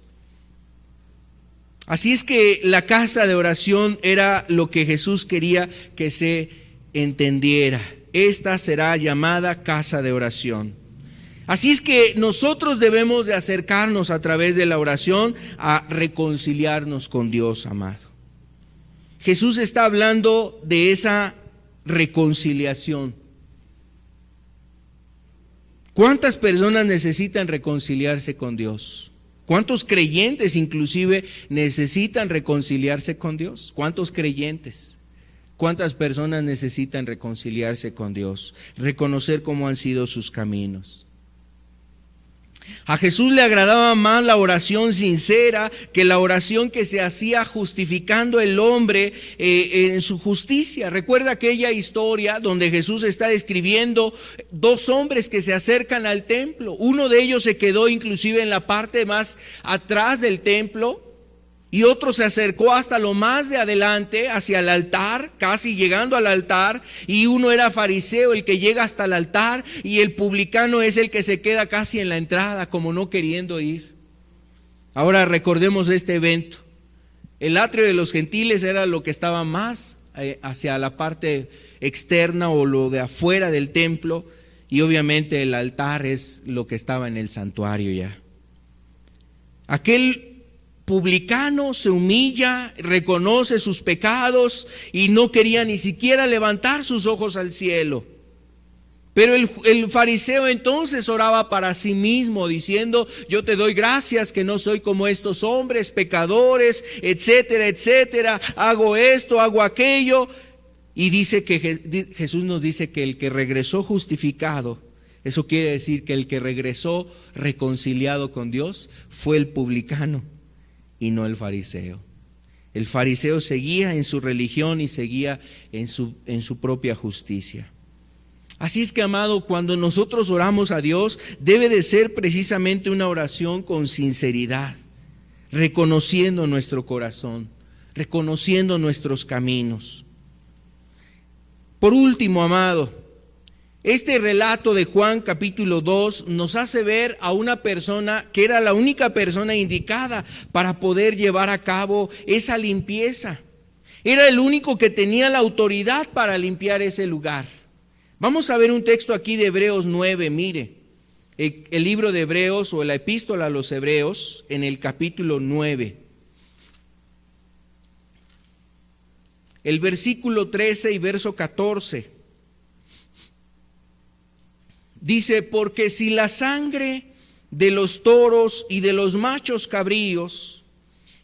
Así es que la casa de oración era lo que Jesús quería que se entendiera. Esta será llamada casa de oración. Así es que nosotros debemos de acercarnos a través de la oración a reconciliarnos con Dios, amado. Jesús está hablando de esa reconciliación. ¿Cuántas personas necesitan reconciliarse con Dios? ¿Cuántos creyentes inclusive necesitan reconciliarse con Dios? ¿Cuántos creyentes? ¿Cuántas personas necesitan reconciliarse con Dios? Reconocer cómo han sido sus caminos. A Jesús le agradaba más la oración sincera que la oración que se hacía justificando el hombre en su justicia. Recuerda aquella historia donde Jesús está describiendo dos hombres que se acercan al templo. Uno de ellos se quedó inclusive en la parte más atrás del templo, y otro se acercó hasta lo más de adelante, hacia el altar, casi llegando al altar, y uno era fariseo, el que llega hasta el altar, y el publicano es el que se queda casi en la entrada, como no queriendo ir. Ahora recordemos este evento. El atrio de los gentiles era lo que estaba más hacia la parte externa o lo de afuera del templo, y obviamente el altar es lo que estaba en el santuario ya. Aquel publicano se humilla, reconoce sus pecados y no quería ni siquiera levantar sus ojos al cielo. Pero el fariseo entonces oraba para sí mismo, diciendo: yo te doy gracias que no soy como estos hombres pecadores, etcétera, etcétera, hago esto, hago aquello. Y dice que Jesús nos dice que el que regresó justificado, eso quiere decir que el que regresó reconciliado con Dios fue el publicano y no el fariseo. El fariseo seguía en su religión y seguía en su propia justicia. Así es que, amado, cuando nosotros oramos a Dios, debe de ser precisamente una oración con sinceridad, reconociendo nuestro corazón, reconociendo nuestros caminos. Por último, amado, este relato de Juan capítulo 2 nos hace ver a una persona que era la única persona indicada para poder llevar a cabo esa limpieza. Era el único que tenía la autoridad para limpiar ese lugar. Vamos a ver un texto aquí de Hebreos 9, mire. El libro de Hebreos o la epístola a los Hebreos en el capítulo 9. El versículo 13 y verso 14. Dice: porque si la sangre de los toros y de los machos cabríos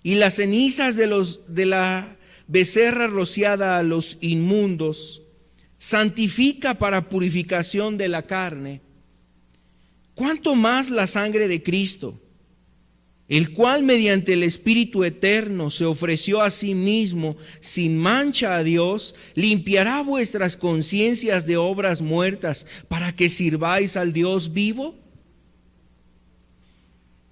y las cenizas de la becerra rociada a los inmundos santifica para purificación de la carne, ¿cuánto más la sangre de Cristo, el cual mediante el Espíritu eterno se ofreció a sí mismo sin mancha a Dios, limpiará vuestras conciencias de obras muertas para que sirváis al Dios vivo?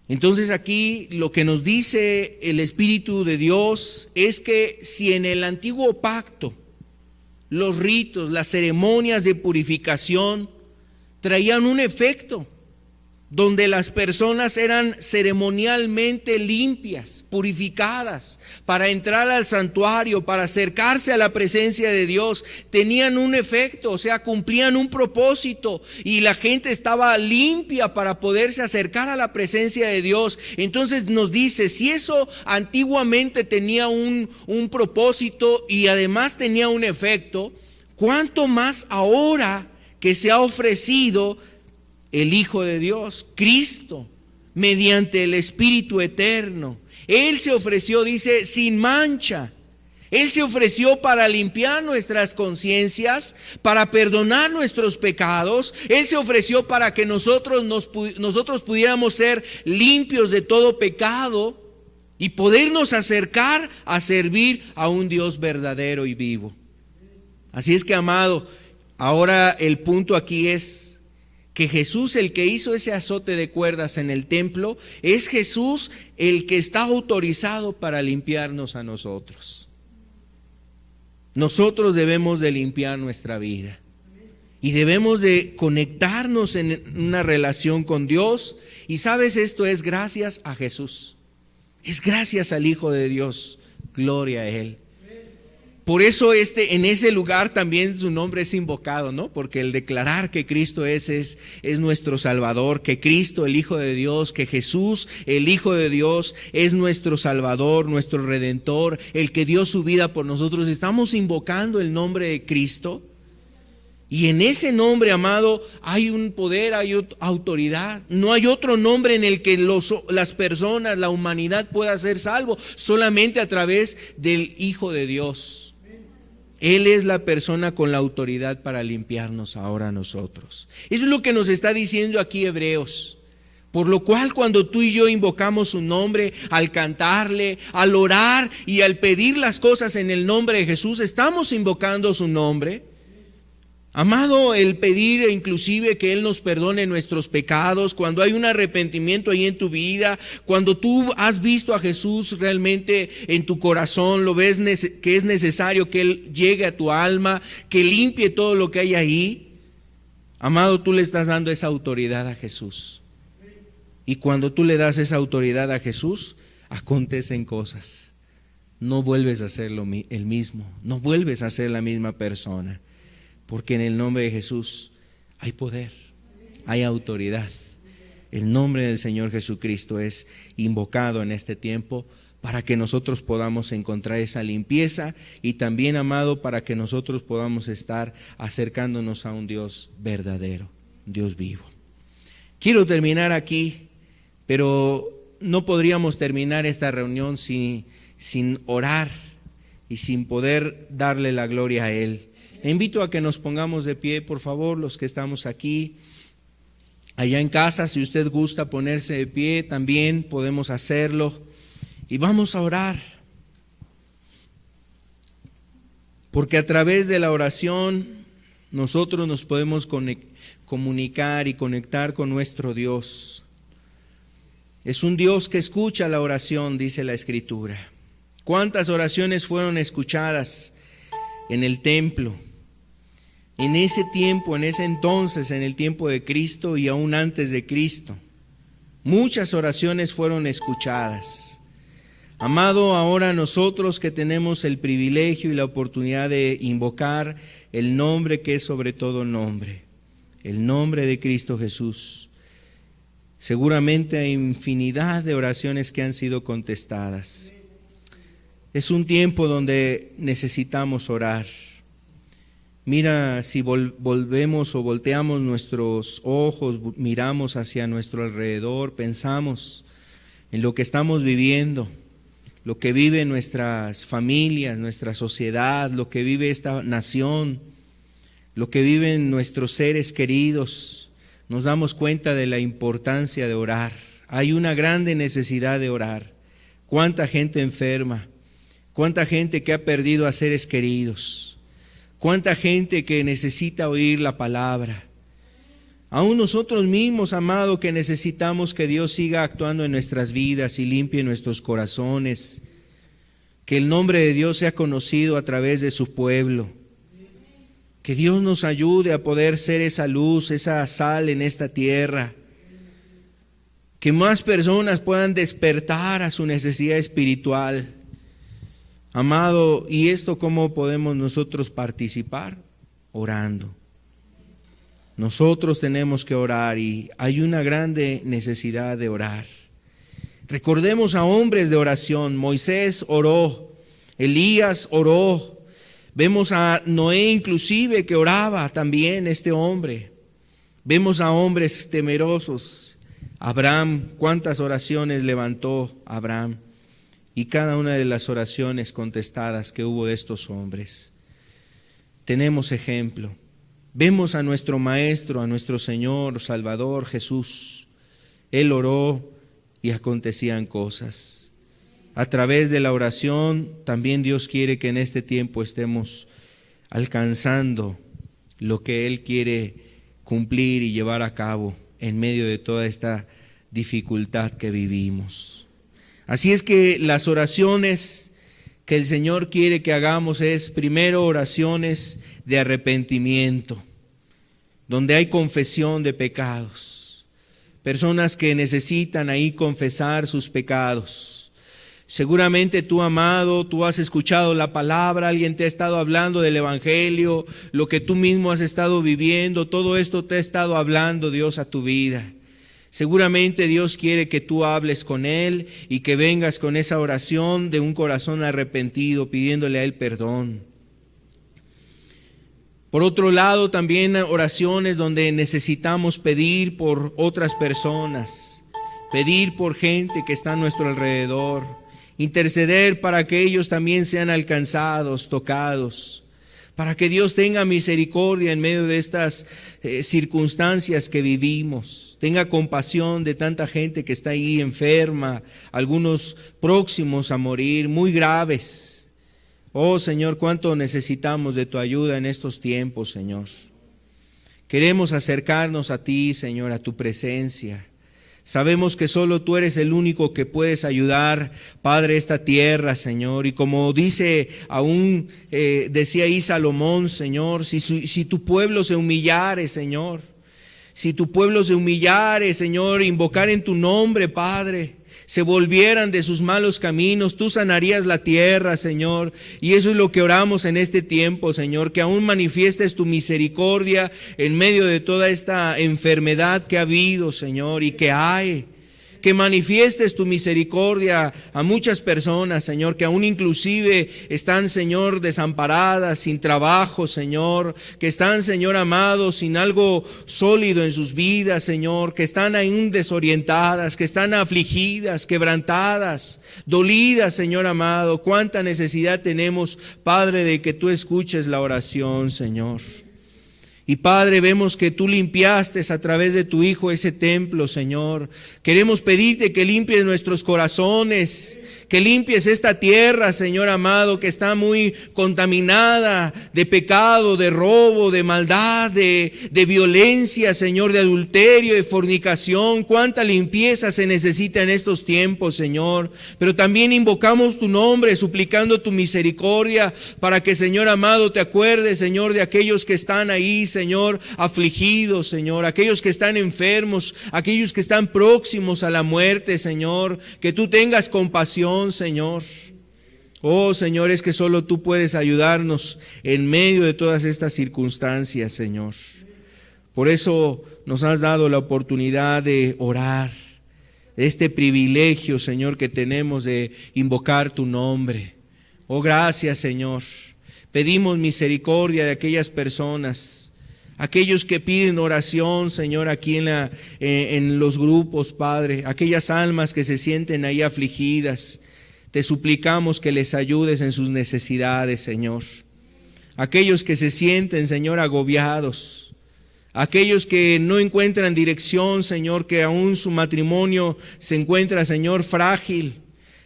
Entonces aquí lo que nos dice el Espíritu de Dios es que si en el antiguo pacto los ritos, las ceremonias de purificación traían un efecto, donde las personas eran ceremonialmente limpias, purificadas, para entrar al santuario, para acercarse a la presencia de Dios, tenían un efecto, o sea, cumplían un propósito, y la gente estaba limpia para poderse acercar a la presencia de Dios. Entonces nos dice, si eso antiguamente tenía un propósito y además tenía un efecto, ¿cuánto más ahora que se ha ofrecido el Hijo de Dios, Cristo, mediante el Espíritu eterno? Él se ofreció, dice, sin mancha. Él se ofreció para limpiar nuestras conciencias, para perdonar nuestros pecados. Él se ofreció para que nosotros pudiéramos ser limpios de todo pecado y podernos acercar a servir a un Dios verdadero y vivo. Así es que, amado, ahora el punto aquí es que Jesús, el que hizo ese azote de cuerdas en el templo, es Jesús el que está autorizado para limpiarnos a nosotros. Nosotros debemos de limpiar nuestra vida y debemos de conectarnos en una relación con Dios. Y sabes, esto es gracias a Jesús, es gracias al Hijo de Dios, gloria a Él. Por eso en ese lugar también su nombre es invocado, ¿no? Porque el declarar que Cristo es nuestro Salvador, que Cristo, el Hijo de Dios, que Jesús, el Hijo de Dios, es nuestro Salvador, nuestro Redentor, el que dio su vida por nosotros. Estamos invocando el nombre de Cristo. Y en ese nombre, amado, hay un poder, hay autoridad. No hay otro nombre en el que las personas, la humanidad pueda ser salvo, solamente a través del Hijo de Dios. Él es la persona con la autoridad para limpiarnos ahora a nosotros. Eso es lo que nos está diciendo aquí Hebreos. Por lo cual, cuando tú y yo invocamos su nombre, al cantarle, al orar y al pedir las cosas en el nombre de Jesús, estamos invocando su nombre. Amado, el pedir inclusive que Él nos perdone nuestros pecados, cuando hay un arrepentimiento ahí en tu vida, cuando tú has visto a Jesús realmente en tu corazón, lo ves que es necesario que Él llegue a tu alma, que limpie todo lo que hay ahí. Amado, tú le estás dando esa autoridad a Jesús. Y cuando tú le das esa autoridad a Jesús, acontecen cosas. No vuelves a ser el mismo, no vuelves a ser la misma persona. Porque en el nombre de Jesús hay poder, hay autoridad. El nombre del Señor Jesucristo es invocado en este tiempo para que nosotros podamos encontrar esa limpieza y también, amado, para que nosotros podamos estar acercándonos a un Dios verdadero, un Dios vivo. Quiero terminar aquí, pero no podríamos terminar esta reunión sin orar y sin poder darle la gloria a Él. Le invito a que nos pongamos de pie, por favor, los que estamos aquí. Allá en casa, si usted gusta ponerse de pie, también podemos hacerlo. Y vamos a orar. Porque a través de la oración nosotros nos podemos comunicar y conectar con nuestro Dios. Es un Dios que escucha la oración, dice la Escritura. ¿Cuántas oraciones fueron escuchadas en el templo? En ese tiempo, en ese entonces, en el tiempo de Cristo y aún antes de Cristo, muchas oraciones fueron escuchadas. Amado, ahora nosotros que tenemos el privilegio y la oportunidad de invocar el nombre que es sobre todo nombre, el nombre de Cristo Jesús, seguramente hay infinidad de oraciones que han sido contestadas. Es un tiempo donde necesitamos orar. Mira, si volvemos o volteamos nuestros ojos, miramos hacia nuestro alrededor, pensamos en lo que estamos viviendo, lo que viven nuestras familias, nuestra sociedad, lo que vive esta nación, lo que viven nuestros seres queridos, nos damos cuenta de la importancia de orar. Hay una grande necesidad de orar. ¿Cuánta gente enferma? ¿Cuánta gente que ha perdido a seres queridos? ¿Cuánta gente que necesita oír la palabra? Aún nosotros mismos, amado, que necesitamos que Dios siga actuando en nuestras vidas y limpie nuestros corazones. Que el nombre de Dios sea conocido a través de su pueblo. Que Dios nos ayude a poder ser esa luz, esa sal en esta tierra. Que más personas puedan despertar a su necesidad espiritual. Amado, ¿y esto cómo podemos nosotros participar? Orando. Nosotros tenemos que orar y hay una grande necesidad de orar. Recordemos a hombres de oración. Moisés oró, Elías oró. Vemos a Noé inclusive que oraba también este hombre. Vemos a hombres temerosos. Abraham, ¿cuántas oraciones levantó Abraham? Y cada una de las oraciones contestadas que hubo de estos hombres. Tenemos ejemplo. Vemos a nuestro Maestro, a nuestro Señor, Salvador, Jesús. Él oró y acontecían cosas. A través de la oración, también Dios quiere que en este tiempo estemos alcanzando lo que Él quiere cumplir y llevar a cabo en medio de toda esta dificultad que vivimos. Así es que las oraciones que el Señor quiere que hagamos es primero oraciones de arrepentimiento, donde hay confesión de pecados, personas que necesitan ahí confesar sus pecados. Seguramente tú, amado, tú has escuchado la palabra, alguien te ha estado hablando del Evangelio, lo que tú mismo has estado viviendo, todo esto te ha estado hablando Dios a tu vida. Seguramente Dios quiere que tú hables con Él y que vengas con esa oración de un corazón arrepentido, pidiéndole a Él perdón. Por otro lado, también oraciones donde necesitamos pedir por otras personas, pedir por gente que está a nuestro alrededor, interceder para que ellos también sean alcanzados, tocados, para que Dios tenga misericordia en medio de estas circunstancias que vivimos. Tenga compasión de tanta gente que está ahí enferma, algunos próximos a morir, muy graves. Oh Señor, cuánto necesitamos de tu ayuda en estos tiempos, Señor. Queremos acercarnos a ti, Señor, a tu presencia. Sabemos que solo tú eres el único que puedes ayudar, Padre, esta tierra, Señor. Y como dice decía ahí Salomón, Señor, si tu pueblo se humillare, Señor, si tu pueblo se humillare, Señor, invocar en tu nombre, Padre, se volvieran de sus malos caminos, tú sanarías la tierra, Señor. Y eso es lo que oramos en este tiempo, Señor, que aún manifiestes tu misericordia en medio de toda esta enfermedad que ha habido, Señor, y que hay. Que manifiestes tu misericordia a muchas personas, Señor, que aún inclusive están, Señor, desamparadas, sin trabajo, Señor, que están, Señor amado, sin algo sólido en sus vidas, Señor, que están aún desorientadas, que están afligidas, quebrantadas, dolidas, Señor amado. Cuánta necesidad tenemos, Padre, de que tú escuches la oración, Señor. Y Padre, vemos que tú limpiaste a través de tu Hijo ese templo, Señor. Queremos pedirte que limpies nuestros corazones, que limpies esta tierra, Señor amado, que está muy contaminada de pecado, de robo, de maldad, de violencia, Señor, de adulterio, de fornicación. Cuánta limpieza se necesita en estos tiempos, Señor. Pero también invocamos tu nombre, suplicando tu misericordia, para que, Señor amado, te acuerdes, Señor, de aquellos que están ahí, Señor, afligidos, Señor, aquellos que están enfermos, aquellos que están próximos a la muerte, Señor, que tú tengas compasión, Señor. Oh, Señor, es que solo tú puedes ayudarnos en medio de todas estas circunstancias, Señor. Por eso nos has dado la oportunidad de orar, este privilegio, Señor, que tenemos de invocar tu nombre. Oh, gracias, Señor. Pedimos misericordia de aquellas personas, aquellos que piden oración, Señor, aquí en los grupos, Padre, aquellas almas que se sienten ahí afligidas, te suplicamos que les ayudes en sus necesidades, Señor. Aquellos que se sienten, Señor, agobiados, aquellos que no encuentran dirección, Señor, que aún su matrimonio se encuentra, Señor, frágil,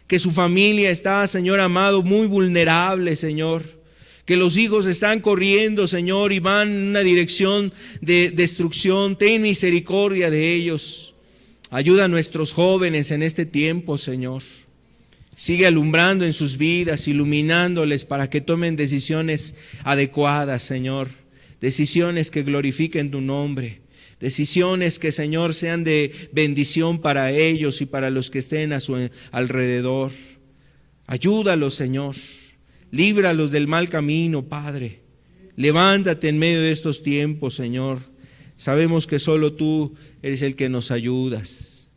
que su familia está, Señor amado, muy vulnerable, Señor. Que los hijos están corriendo, Señor, y van en una dirección de destrucción. Ten misericordia de ellos. Ayuda a nuestros jóvenes en este tiempo, Señor. Sigue alumbrando en sus vidas, iluminándoles para que tomen decisiones adecuadas, Señor. Decisiones que glorifiquen tu nombre. Decisiones que, Señor, sean de bendición para ellos y para los que estén a su alrededor. Ayúdalos, Señor. Líbralos del mal camino, Padre. Levántate en medio de estos tiempos, Señor. Sabemos que solo tú eres el que nos ayudas.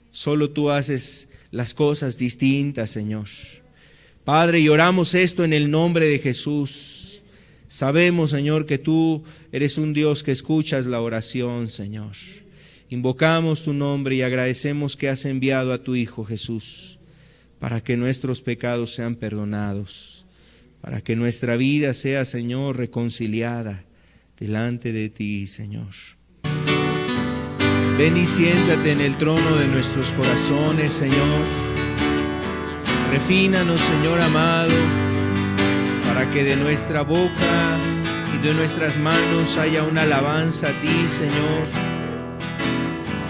Solo tú haces las cosas distintas, Señor. Padre, y oramos esto en el nombre de Jesús. Sabemos, Señor, que tú eres un Dios que escuchas la oración, Señor. Invocamos tu nombre y agradecemos que has enviado a tu Hijo Jesús para que nuestros pecados sean perdonados, para que nuestra vida sea, Señor, reconciliada delante de ti, Señor. Ven y siéntate en el trono de nuestros corazones, Señor. Refínanos, Señor amado, para que de nuestra boca y de nuestras manos haya una alabanza a ti, Señor.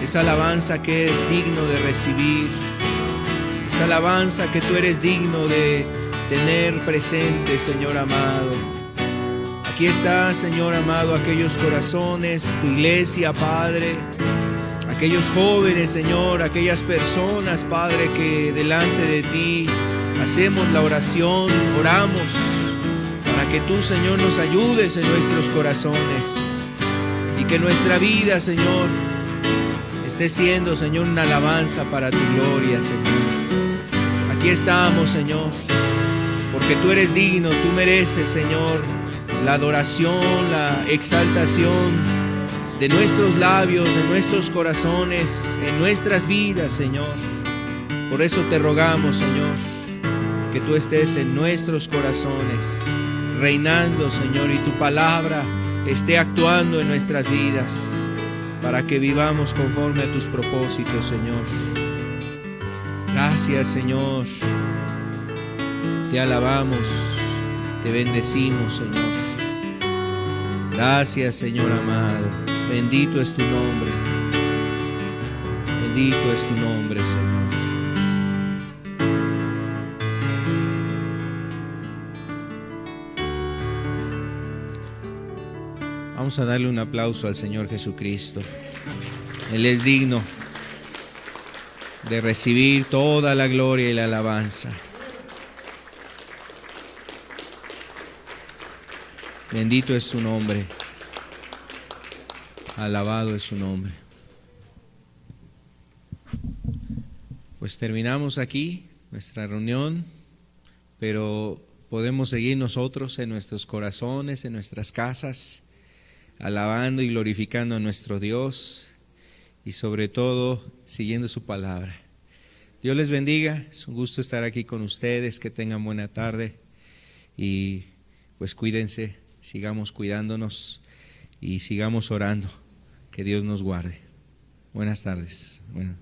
Esa alabanza que eres digno de recibir, esa alabanza que tú eres digno de tener presente, Señor amado. Aquí está, Señor amado, aquellos corazones, tu iglesia, Padre, aquellos jóvenes, Señor, aquellas personas, Padre, que delante de ti hacemos la oración, oramos para que tú, Señor, nos ayudes en nuestros corazones y que nuestra vida, Señor, esté siendo, Señor, una alabanza para tu gloria, Señor. Aquí estamos, Señor, porque tú eres digno, tú mereces, Señor, la adoración, la exaltación de nuestros labios, de nuestros corazones, en nuestras vidas, Señor. Por eso te rogamos, Señor, que tú estés en nuestros corazones, reinando, Señor, y tu palabra esté actuando en nuestras vidas para que vivamos conforme a tus propósitos, Señor. Gracias, Señor. Te alabamos, te bendecimos, Señor. Gracias, Señor amado. Bendito es tu nombre. Bendito es tu nombre, Señor. Vamos a darle un aplauso al Señor Jesucristo. Él es digno de recibir toda la gloria y la alabanza. Bendito es su nombre. Alabado es su nombre. Pues terminamos aquí nuestra reunión, pero podemos seguir nosotros en nuestros corazones, en nuestras casas, alabando y glorificando a nuestro Dios y sobre todo siguiendo su palabra. Dios les bendiga, es un gusto estar aquí con ustedes, que tengan buena tarde y pues cuídense, sigamos cuidándonos y sigamos orando, que Dios nos guarde. Buenas tardes. Bueno.